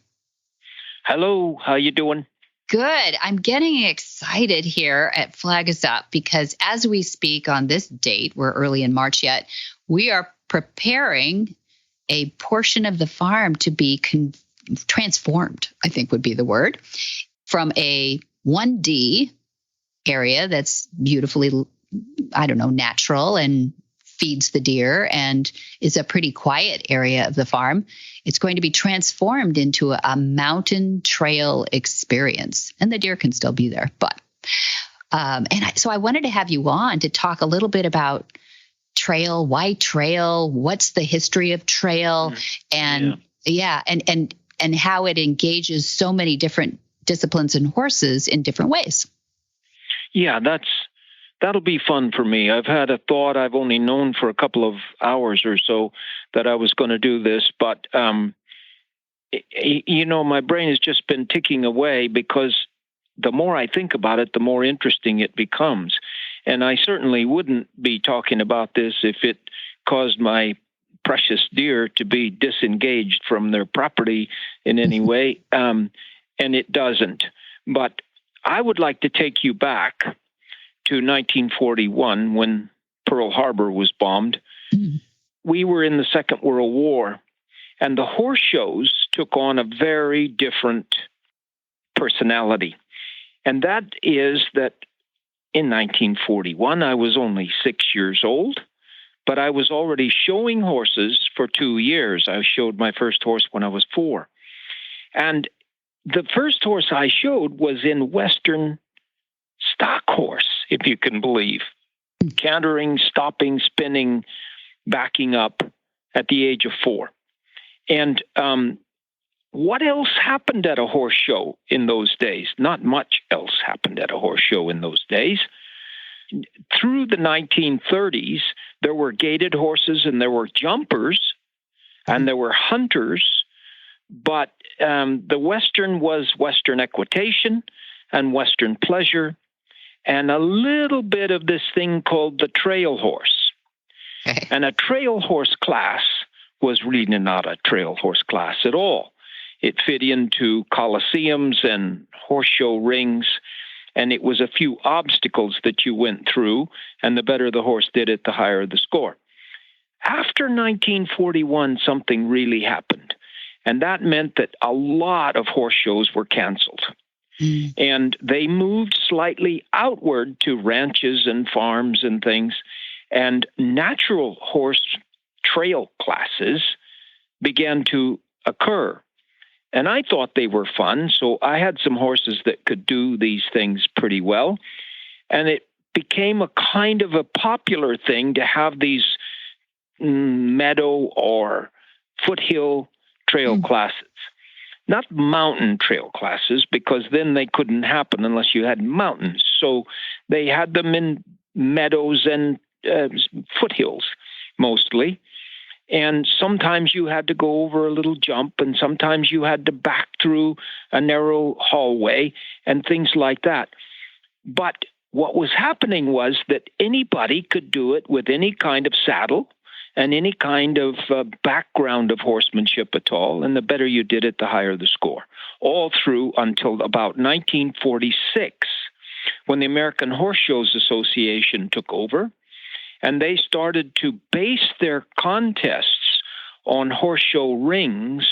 Hello. How you doing? Good. I'm getting excited here at Flag Us Up because as we speak on this date, we're early in March yet, we are preparing a portion of the farm to be transformed, I think would be the word, from a 1D area that's beautifully, natural and feeds the deer and is a pretty quiet area of the farm. It's going to be transformed into a mountain trail experience, and the deer can still be there. But so I wanted to have you on to talk a little bit about trail. Why trail? What's the history of trail? And how it engages so many different disciplines and horses in different ways. Yeah, that'll be fun for me. I've had a thought I've only known for a couple of hours or so that I was going to do this, but my brain has just been ticking away because the more I think about it, the more interesting it becomes. And I certainly wouldn't be talking about this if it caused my precious deer to be disengaged from their property in any way, and it doesn't. But I would like to take you back to 1941 when Pearl Harbor was bombed. We were in the Second World War, and the horse shows took on a very different personality. And that is that in 1941, I was only 6 years old, but I was already showing horses for 2 years. I showed my first horse when I was 4. And the first horse I showed was in Western stock horse, if you can believe. Cantering, stopping, spinning, backing up at the age of 4. And what else happened at a horse show in those days? Not much else happened at a horse show in those days. Through the 1930s, there were gaited horses and there were jumpers and there were hunters, but the Western was Western equitation and Western pleasure and a little bit of this thing called the trail horse. And a trail horse class was really not a trail horse class at all. It fit into coliseums and horse show rings, and it was a few obstacles that you went through, and the better the horse did it, the higher the score. After 1941, something really happened, and that meant that a lot of horse shows were canceled. And they moved slightly outward to ranches and farms and things, and natural horse trail classes began to occur. And I thought they were fun, so I had some horses that could do these things pretty well. And it became a kind of a popular thing to have these meadow or foothill trail classes. Not mountain trail classes, because then they couldn't happen unless you had mountains. So they had them in meadows and foothills mostly. And sometimes you had to go over a little jump, and sometimes you had to back through a narrow hallway and things like that. But what was happening was that anybody could do it with any kind of saddle and any kind of background of horsemanship at all. And the better you did it, the higher the score. All through until about 1946, when the American Horse Shows Association took over. And they started to base their contests on horse show rings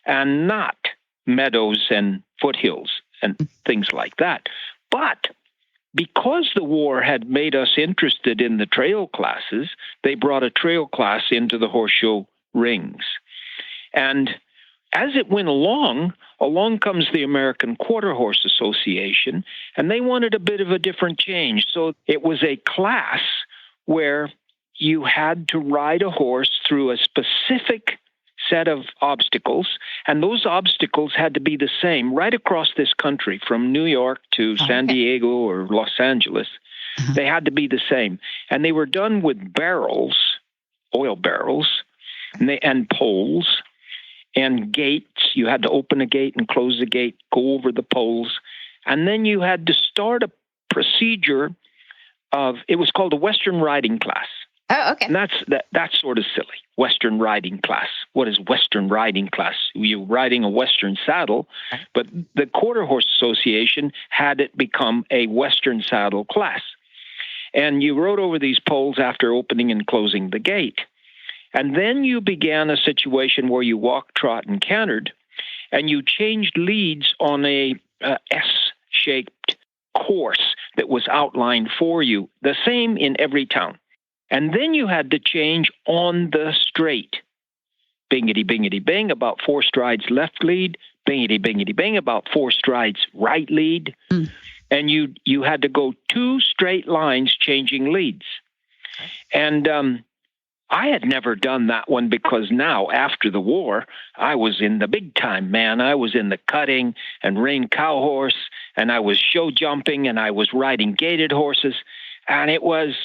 and not meadows and foothills and things like that. But because the war had made us interested in the trail classes, they brought a trail class into the horse show rings. And as it went along comes the American Quarter Horse Association, and they wanted a bit of a different change. So it was a class where you had to ride a horse through a specific set of obstacles, and those obstacles had to be the same right across this country, from New York to San Diego or Los Angeles. They had to be the same. And they were done with barrels, oil barrels, and poles, and gates. You had to open a gate and close the gate, go over the poles, and then you had to start a procedure it was called a Western riding class. Oh, okay. And that's sort of silly. Western riding class. What is Western riding class? You're riding a Western saddle, but the Quarter Horse Association had it become a Western saddle class. And you rode over these poles after opening and closing the gate. And then you began a situation where you walked, trot, and cantered, and you changed leads on a S-shaped course that was outlined for you, the same in every town. And then you had to change on the straight. Bingity, bingity, bing, about 4 strides left lead. Bingity, bingity, bing, about 4 strides right lead. And you had to go 2 straight lines changing leads. And I had never done that one because now, after the war, I was in the big time, man. I was in the cutting and rein cow horse, and I was show jumping, and I was riding gaited horses. And it was,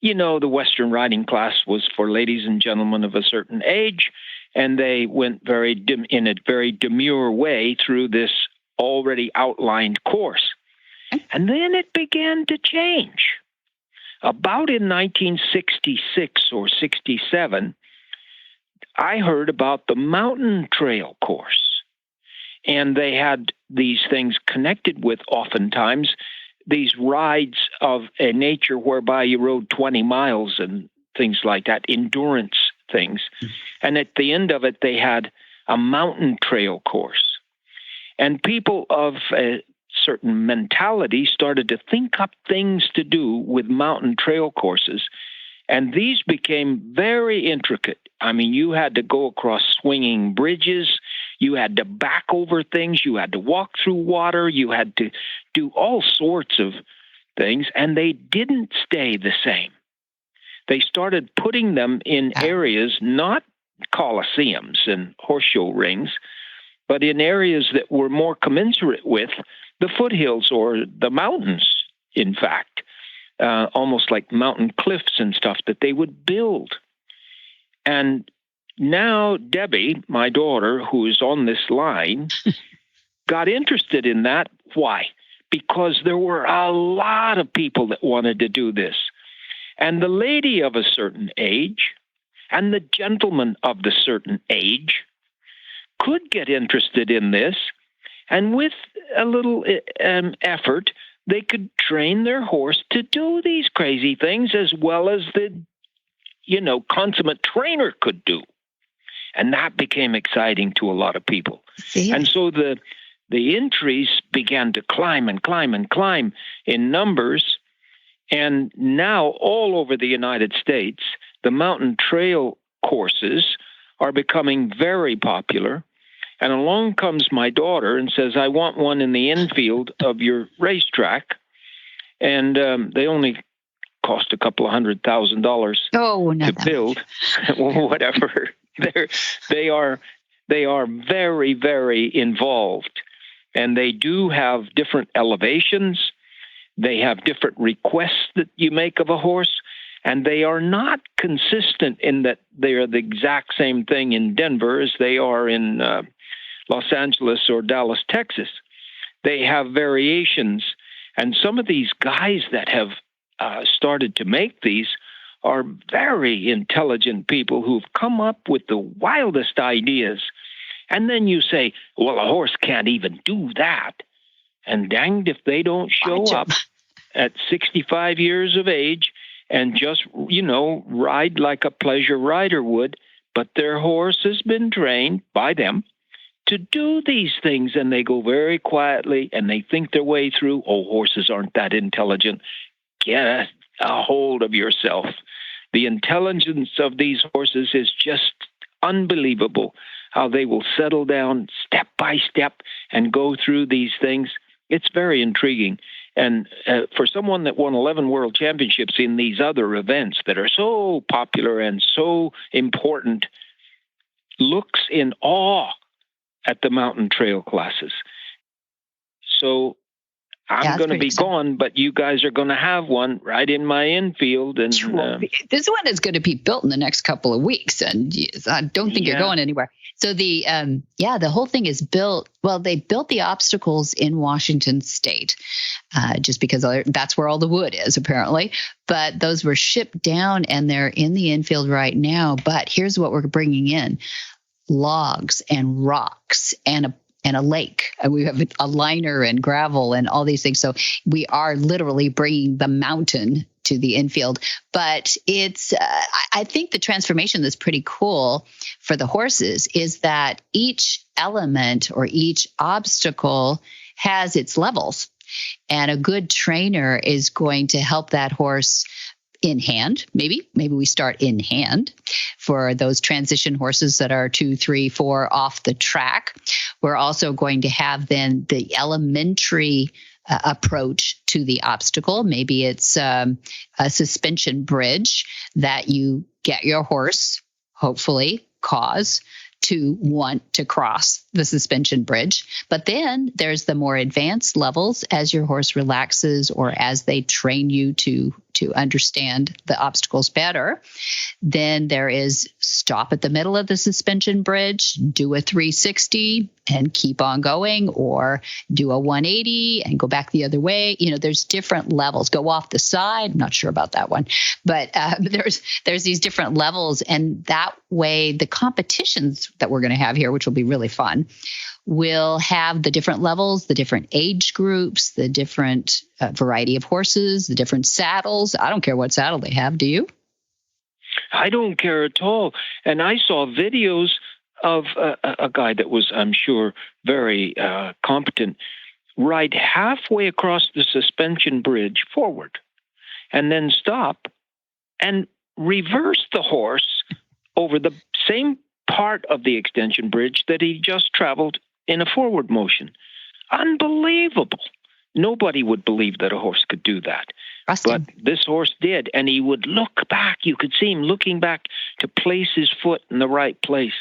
the Western riding class was for ladies and gentlemen of a certain age, and they went in a very demure way through this already outlined course. And then it began to change. About in 1966 or 67, I heard about the mountain trail course. And they had these things connected with, oftentimes, these rides of a nature whereby you rode 20 miles and things like that, endurance things. And at the end of it, they had a mountain trail course. And people of a certain mentality started to think up things to do with mountain trail courses. And these became very intricate. I mean, you had to go across swinging bridges. You had to back over things. You had to walk through water. You had to do all sorts of things. And they didn't stay the same. They started putting them in areas, not coliseums and horse show rings, but in areas that were more commensurate with the foothills or the mountains, in fact, almost like mountain cliffs and stuff that they would build. And now Debbie, my daughter, who is on this line, got interested in that. Why? Because there were a lot of people that wanted to do this. And the lady of a certain age and the gentleman of the certain age could get interested in this. And with a little effort, they could train their horse to do these crazy things as well as the, consummate trainer could do. And that became exciting to a lot of people. And so the entries began to climb and climb and climb in numbers. And now all over the United States, the mountain trail courses are becoming very popular. And along comes my daughter and says, I want one in the infield of your racetrack. And they only cost a couple of $100,000 to build. Whatever. They are very, very involved. And they do have different elevations. They have different requests that you make of a horse. And they are not consistent in that they are the exact same thing in Denver as they are in Los Angeles or Dallas, Texas. They have variations. And some of these guys that have started to make these are very intelligent people who've come up with the wildest ideas. And then you say, well, a horse can't even do that. And danged if they don't show up at 65 years of age and just, ride like a pleasure rider would, but their horse has been trained by them to do these things, and they go very quietly and they think their way through. Oh, horses aren't that intelligent. Get a hold of yourself. The intelligence of these horses is just unbelievable, how they will settle down step by step and go through these things. It's very intriguing. And for someone that won 11 world championships in these other events that are so popular and so important, looks in awe at the mountain trail classes. So I'm going to be gone, but you guys are going to have one right in my infield. And this one is going to be built in the next couple of weeks, and I don't think you're going anywhere. So the whole thing is built. Well, they built the obstacles in Washington State, just because that's where all the wood is apparently. But those were shipped down, and they're in the infield right now. But here's what we're bringing in: logs and rocks and a lake. We have a liner and gravel and all these things. So we are literally bringing the mountain to the infield. But it's, I think the transformation that's pretty cool for the horses is that each element or each obstacle has its levels. And a good trainer is going to help that horse in hand. Maybe we start in hand for those transition horses that are 2, 3, 4 off the track. We're also going to have then the elementary approach to the obstacle. Maybe it's a suspension bridge that you get your horse, hopefully, cause to want to cross the suspension bridge. But then there's the more advanced levels as your horse relaxes or as they train you to understand the obstacles better. Then there is stop at the middle of the suspension bridge, do a 360 and keep on going, or do a 180 and go back the other way. There's different levels. Go off the side. I'm not sure about that one, but there's these different levels, and that way the competitions that we're going to have here, which will be really fun, will have the different levels, the different age groups, the different variety of horses, the different saddles. I don't care what saddle they have. Do you? I don't care at all. And I saw videos of a guy that was, I'm sure, very competent, ride halfway across the suspension bridge forward and then stop and reverse the horse over the same part of the extension bridge that he just traveled in a forward motion. Unbelievable. Nobody would believe that a horse could do that. But this horse did, and he would look back. You could see him looking back to place his foot in the right place.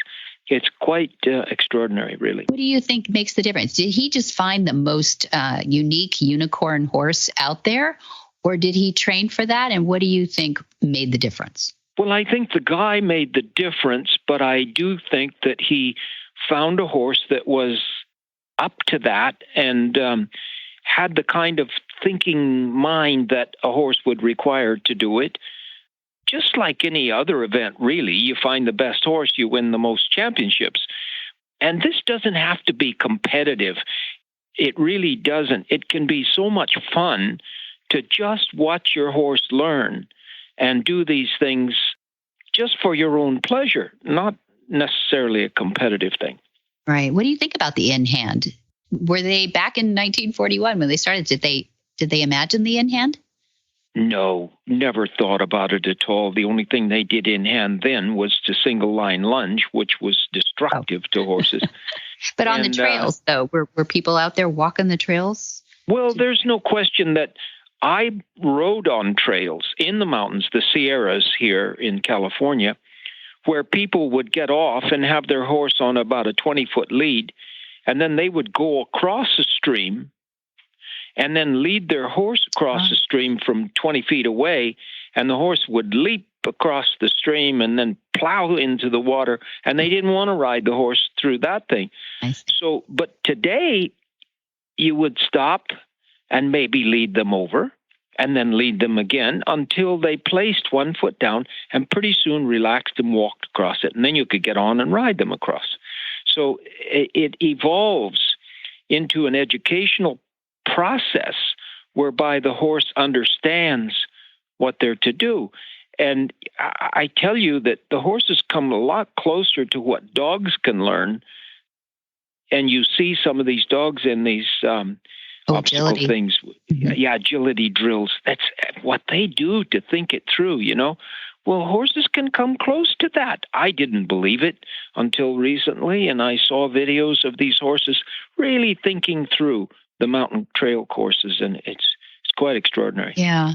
It's quite extraordinary, really. What do you think makes the difference? Did he just find the most unique unicorn horse out there, or did he train for that? And what do you think made the difference? Well, I think the guy made the difference, but I do think that he found a horse that was up to that and had the kind of thinking mind that a horse would require to do it. Just like any other event, really, you find the best horse, you win the most championships. And this doesn't have to be competitive. It really doesn't. It can be so much fun to just watch your horse learn and do these things just for your own pleasure, not necessarily a competitive thing. Right. What do you think about the in-hand? Were they back in 1941 when they started? Did they imagine the in-hand? No, never thought about it at all. The only thing they did in hand then was to single line lunge, which was destructive to horses. But on the trails, though, were people out there walking the trails? Well, there's no question that I rode on trails in the mountains, the Sierras here in California, where people would get off and have their horse on about a 20-foot lead, and then they would go across a stream and then lead their horse across the stream from 20 feet away and the horse would leap across the stream and then plow into the water, and they didn't want to ride the horse through that thing. So, but today you would stop and maybe lead them over and then lead them again until they placed one foot down and pretty soon relaxed and walked across it. And then you could get on and ride them across. So it evolves into an educational process whereby the horse understands what they're to do. And I tell you that the horses come a lot closer to what dogs can learn. And you see some of these dogs in these obstacle things. Yeah, agility drills. That's what they do to think it through, you know. Well, horses can come close to that. I didn't believe it until recently, and I saw videos of these horses really thinking through the mountain trail courses, and it's quite extraordinary. Yeah.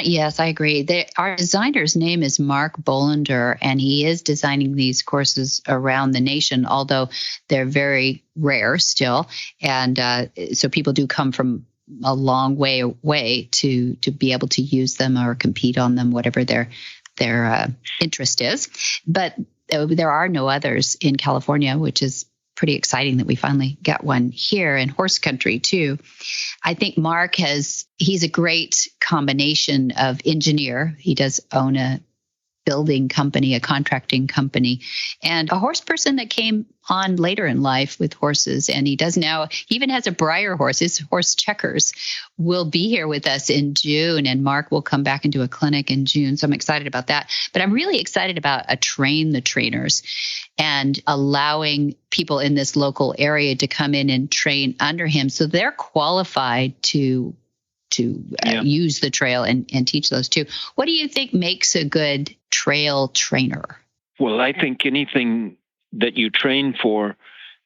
Yes, I agree. Our designer's name is Mark Bolander, and he is designing these courses around the nation, although they're very rare still. And so people do come from a long way away to be able to use them or compete on them, whatever their interest is. But there are no others in California, which is pretty exciting that we finally got one here in horse country too. I think Mark he's a great combination of engineer. He does own a building company, a contracting company, and a horse person that came on later in life with horses. And he does now, he even has a Breyer horse. His horse Checkers will be here with us in June, and Mark will come back into a clinic in June. So I'm excited about that. But I'm really excited about a train the trainers and allowing people in this local area to come in and train under him. So they're qualified to use the trail and teach those too. What do you think makes a good trail trainer? Well, I think anything that you train for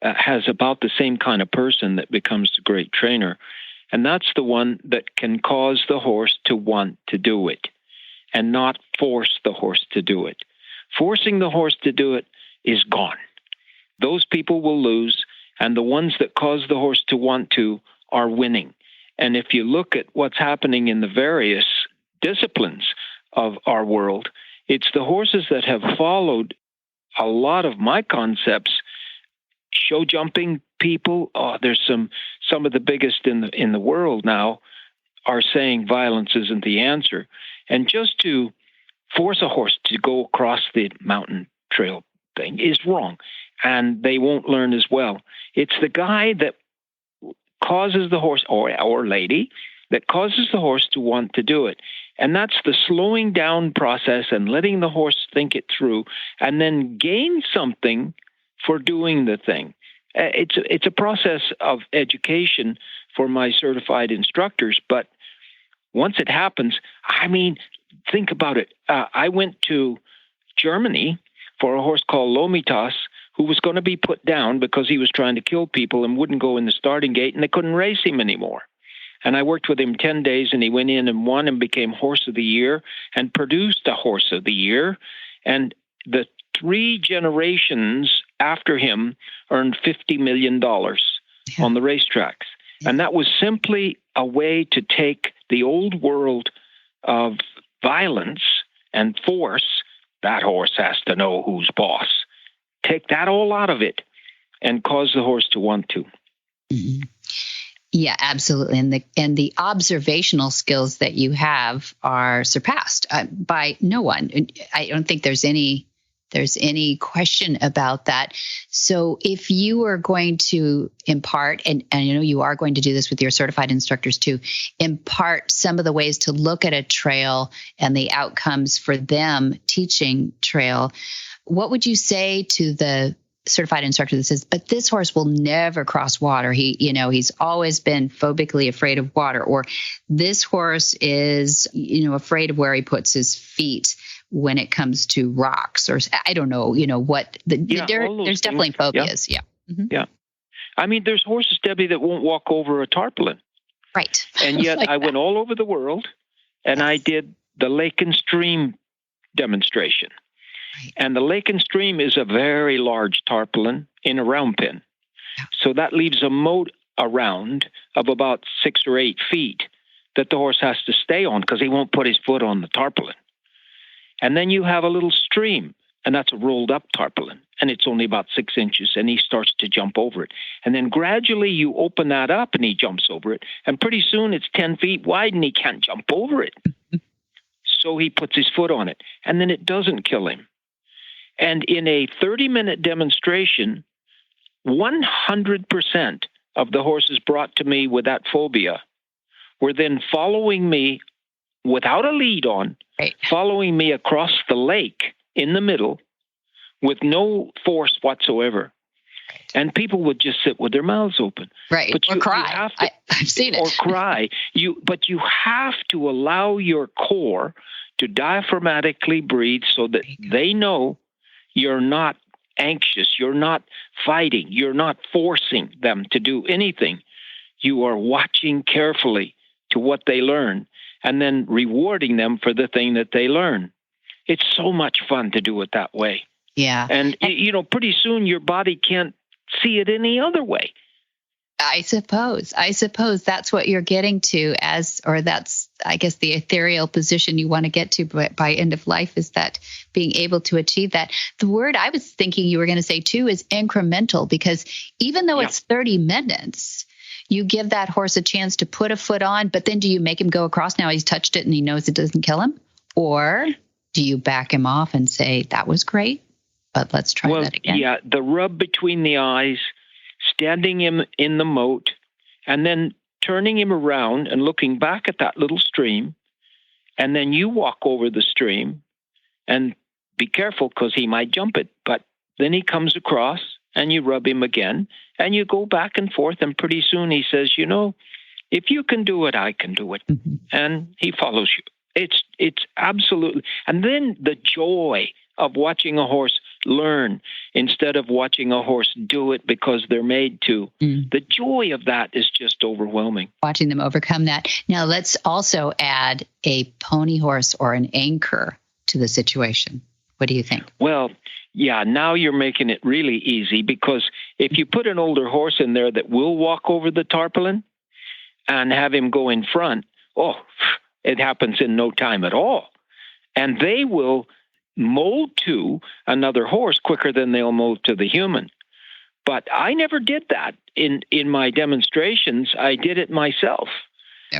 has about the same kind of person that becomes a great trainer. And that's the one that can cause the horse to want to do it and not force the horse to do it. Forcing the horse to do it is gone. Those people will lose, and the ones that cause the horse to want to are winning. And if you look at what's happening in the various disciplines of our world, it's the horses that have followed a lot of my concepts. Show jumping people, there's some of the biggest in the world now are saying violence isn't the answer. And just to force a horse to go across the mountain trail thing is wrong, and they won't learn as well. It's the guy that causes the horse, or lady, that causes the horse to want to do it. And that's the slowing down process and letting the horse think it through and then gain something for doing the thing. It's a process of education for my certified instructors. But once it happens, I mean, think about it. I went to Germany for a horse called Lomitas, who was going to be put down because he was trying to kill people and wouldn't go in the starting gate, and they couldn't race him anymore. And I worked with him 10 days, and he went in and won and became Horse of the Year and produced a Horse of the Year. And the 3 generations after him earned $50 million on the racetracks. And that was simply a way to take the old world of violence and force. That horse has to know who's boss. Take that all out of it and cause the horse to want to. Mm-hmm. Yeah, absolutely. And the observational skills that you have are surpassed by no one. I don't think there's any question about that. So if you are going to impart, and you know you are going to do this with your certified instructors too, impart some of the ways to look at a trail and the outcomes for them teaching trail, what would you say to the certified instructor that says, but this horse will never cross water. He's always been phobically afraid of water, or this horse is, afraid of where he puts his feet when it comes to rocks, or I don't know, what there's definitely phobias. Yeah. Mm-hmm. Yeah. I mean, there's horses, Debbie, that won't walk over a tarpaulin. Right. And yet I went all over the world and I did the lake and stream demonstration. Right. And the lake and stream is a very large tarpaulin in a round pen. Yeah. So that leaves a moat around of about 6 or 8 feet that the horse has to stay on because he won't put his foot on the tarpaulin. And then you have a little stream, and that's a rolled up tarpaulin, and it's only about 6 inches, and he starts to jump over it. And then gradually you open that up and he jumps over it, and pretty soon it's 10 feet wide and he can't jump over it. So he puts his foot on it, and then it doesn't kill him. And in a 30-minute demonstration, 100% of the horses brought to me with that phobia were then following me without a lead on, following me across the lake in the middle with no force whatsoever. And people would just sit with their mouths open. Right. But or cry. I've seen it. Or cry. But you have to allow your core to diaphragmatically breathe so that they know you're not anxious, you're not fighting, you're not forcing them to do anything. You are watching carefully to what they learn and then rewarding them for the thing that they learn. It's so much fun to do it that way. Yeah. And pretty soon your body can't see it any other way. I suppose that's what you're getting to that's, I guess, the ethereal position you want to get to by end of life, is that being able to achieve that. The word I was thinking you were going to say too is incremental, because even though it's 30 minutes, you give that horse a chance to put a foot on, but then do you make him go across? Now he's touched it and he knows it doesn't kill him? Or do you back him off and say, that was great, but let's try that again? Yeah, the rub between the eyes, standing him in the moat, and then turning him around and looking back at that little stream, and then you walk over the stream and be careful because he might jump it, but then he comes across and you rub him again and you go back and forth, and pretty soon he says, if you can do it, I can do it. Mm-hmm. And he follows you. It's absolutely, and then the joy of watching a horse learn instead of watching a horse do it because they're made to. The joy of that is just overwhelming. Watching them overcome that. Now let's also add a pony horse or an anchor to the situation. What do you think? Well, yeah, now you're making it really easy, because if you put an older horse in there that will walk over the tarpaulin and have him go in front, it happens in no time at all. And they will mold to another horse quicker than they'll mold to the human. But I never did that in my demonstrations. I did it myself.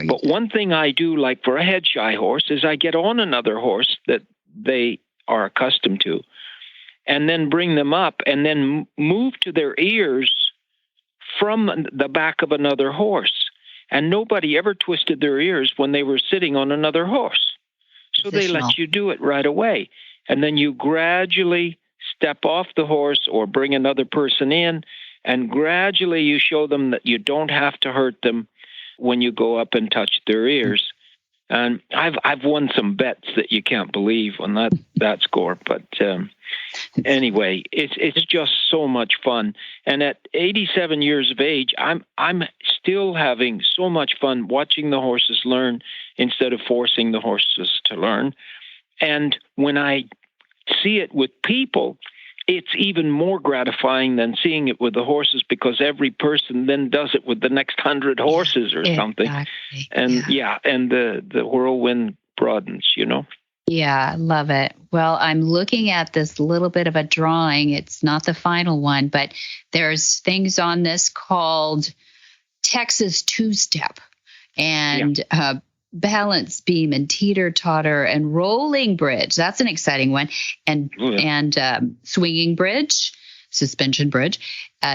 But one thing I do, like for a head shy horse, is I get on another horse that they are accustomed to, and then bring them up and then move to their ears from the back of another horse. And nobody ever twisted their ears when they were sitting on another horse. So they let you do it right away. And then you gradually step off the horse or bring another person in, and gradually you show them that you don't have to hurt them when you go up and touch their ears. And I've won some bets that you can't believe on that score. But anyway, it's just so much fun. And at 87 years of age, I'm still having so much fun watching the horses learn instead of forcing the horses to learn. And when I see it with people, it's even more gratifying than seeing it with the horses, because every person then does it with the next 100 horses or something. And and the whirlwind broadens, Yeah, love it. Well, I'm looking at this little bit of a drawing. It's not the final one, but there's things on this called Texas two-step and balance beam and teeter-totter and rolling bridge. That's an exciting one. And swinging bridge, suspension bridge.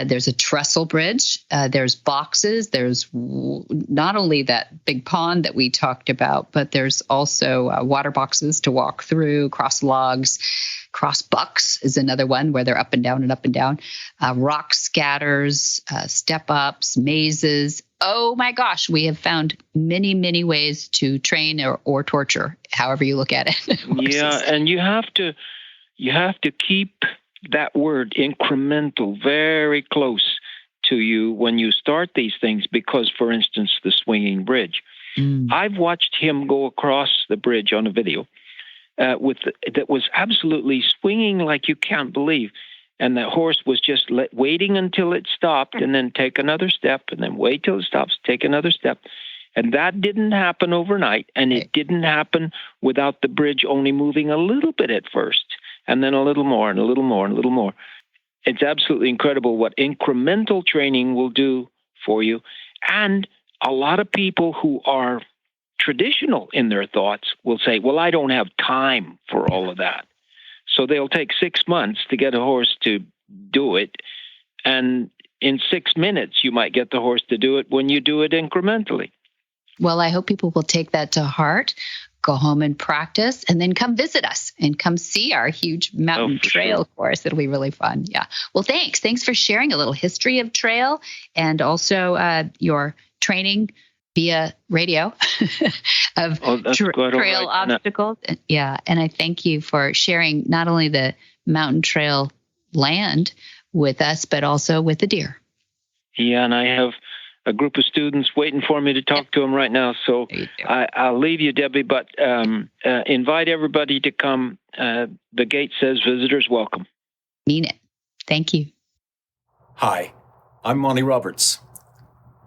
There's a trestle bridge. There's boxes. There's not only that big pond that we talked about, but there's also water boxes to walk through, cross logs. Cross bucks is another one where they're up and down and up and down. Rock scatters, step ups, mazes. Oh my gosh, we have found many, many ways to train or torture, however you look at it. Yeah, and you have to keep that word incremental very close to you when you start these things, because, for instance, the swinging bridge. I've watched him go across the bridge on a video that was absolutely swinging like you can't believe. And the horse was just waiting until it stopped and then take another step and then wait till it stops, take another step. And that didn't happen overnight, and it didn't happen without the bridge only moving a little bit at first, and then a little more and a little more and a little more. It's absolutely incredible what incremental training will do for you. And a lot of people who are traditional in their thoughts will say, well, I don't have time for all of that. So they'll take 6 months to get a horse to do it. And in 6 minutes, you might get the horse to do it when you do it incrementally. Well, I hope people will take that to heart, go home and practice, and then come visit us and come see our huge mountain trail course. It'll be really fun. Yeah. Well, thanks. Thanks for sharing a little history of trail and also your training via radio of trail obstacles. Yeah. And I thank you for sharing not only the mountain trail land with us, but also with the deer. Yeah. And I have a group of students waiting for me to talk to them right now. So I'll leave you, Debbie, but invite everybody to come. The gate says visitors welcome. Mean it. Thank you. Hi, I'm Monty Roberts.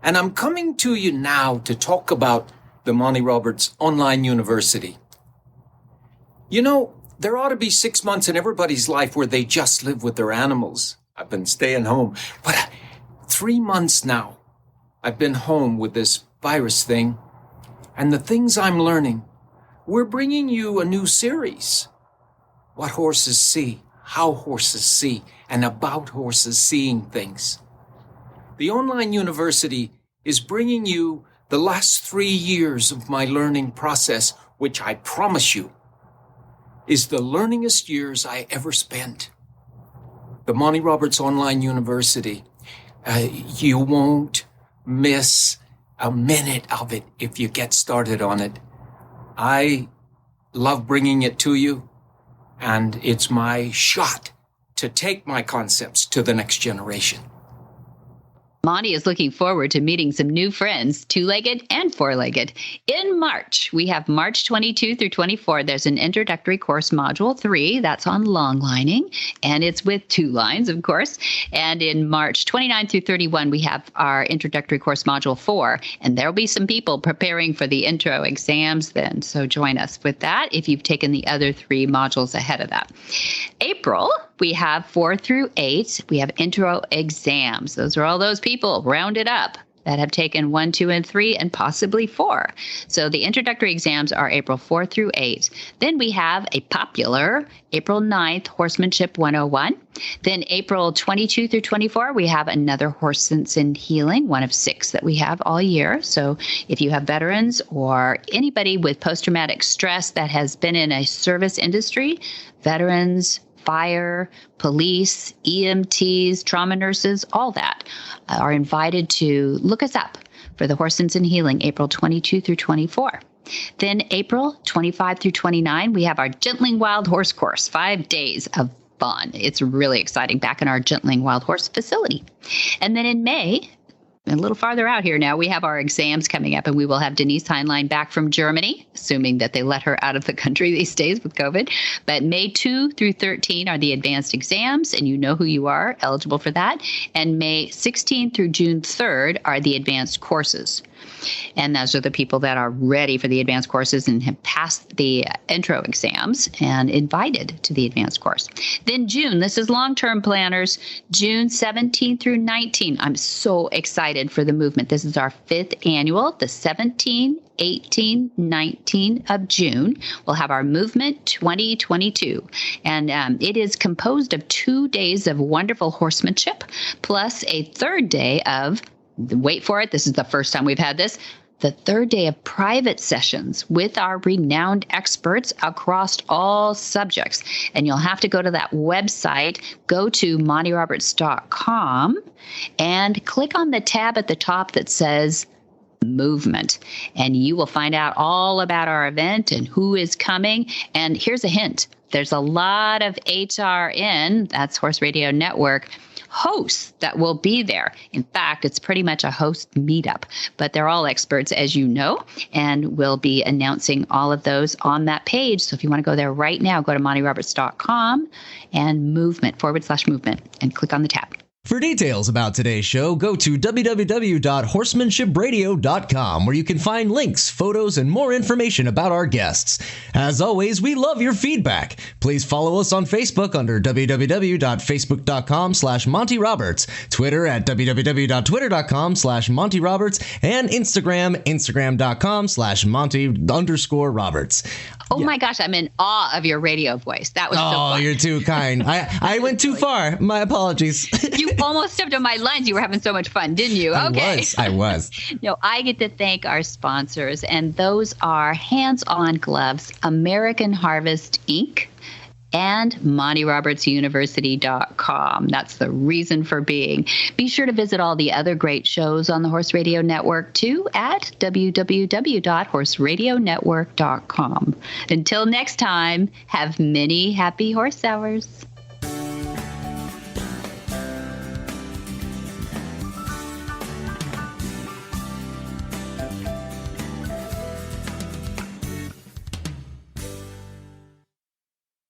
And I'm coming to you now to talk about the Monty Roberts Online University. You know, there ought to be 6 months in everybody's life where they just live with their animals. I've been staying home, but 3 months now, I've been home with this virus thing. And the things I'm learning, we're bringing you a new series. What horses see, how horses see, and about horses seeing things. The online university is bringing you the last 3 years of my learning process, which I promise you is the learningest years I ever spent. The Monty Roberts Online University, you won't miss a minute of it if you get started on it. I love bringing it to you, and it's my shot to take my concepts to the next generation. Monty is looking forward to meeting some new friends, two-legged and four-legged. In March, we have March 22 through 24. There's an introductory course, Module 3. That's on long lining, and it's with 2 lines, of course. And in March 29 through 31, we have our introductory course, Module 4. And there'll be some people preparing for the intro exams then. So join us with that if you've taken the other 3 modules ahead of that. April, we have 4 through 8. We have intro exams. Those are all those people rounded up that have taken 1, 2, and 3, and possibly 4. So the introductory exams are April 4 through 8. Then we have a popular April 9th Horsemanship 101. Then April 22 through 24, we have another Horse Sense and Healing, one of 6 that we have all year. So if you have veterans or anybody with post-traumatic stress that has been in a service industry, veterans, fire, police, EMTs, trauma nurses, all that are invited to look us up for the Horse Sense and Healing, April 22 through 24. Then April 25 through 29, we have our Gentling Wild Horse course, 5 days of fun. It's really exciting back in our Gentling Wild Horse facility. And then in May, a little farther out here now, we have our exams coming up, and we will have Denise Heinlein back from Germany, assuming that they let her out of the country these days with COVID. But May 2 through 13 are the advanced exams, and you know who you are eligible for that. And May 16 through June 3rd are the advanced courses. And those are the people that are ready for the advanced courses and have passed the intro exams and invited to the advanced course. Then June, this is long-term planners, June 17 through 19. I'm so excited for the movement. This is our 5th annual, the 17, 18, 19 of June. We'll have our movement 2022. And it is composed of 2 days of wonderful horsemanship, plus a 3rd day of, wait for it, this is the first time we've had this, the 3rd day of private sessions with our renowned experts across all subjects. And you'll have to go to that website, go to montyroberts.com and click on the tab at the top that says movement. And you will find out all about our event and who is coming. And here's a hint. There's a lot of HRN, that's Horse Radio Network, hosts that will be there. In fact, it's pretty much a host meetup, but they're all experts, as you know, and we'll be announcing all of those on that page. So if you want to go there right now, go to montyroberts.com and movement /movement and click on the tab. For details about today's show, go to www.horsemanshipradio.com, where you can find links, photos, and more information about our guests. As always, we love your feedback. Please follow us on Facebook under www.facebook.com/Monty Roberts, Twitter at www.twitter.com/Monty Roberts, and Instagram.com/Monty_Roberts. Oh my gosh, I'm in awe of your radio voice. That was so fun. Oh, you're too kind. I went too far. My apologies. You almost stepped on my lines. You were having so much fun, didn't you? Okay. I was. No, I get to thank our sponsors, and those are Hands On Gloves, American Harvest Inc., and MontyRobertsUniversity.com. That's the reason for being. Be sure to visit all the other great shows on the Horse Radio Network, too, at www.horseradionetwork.com. Until next time, have many happy horse hours.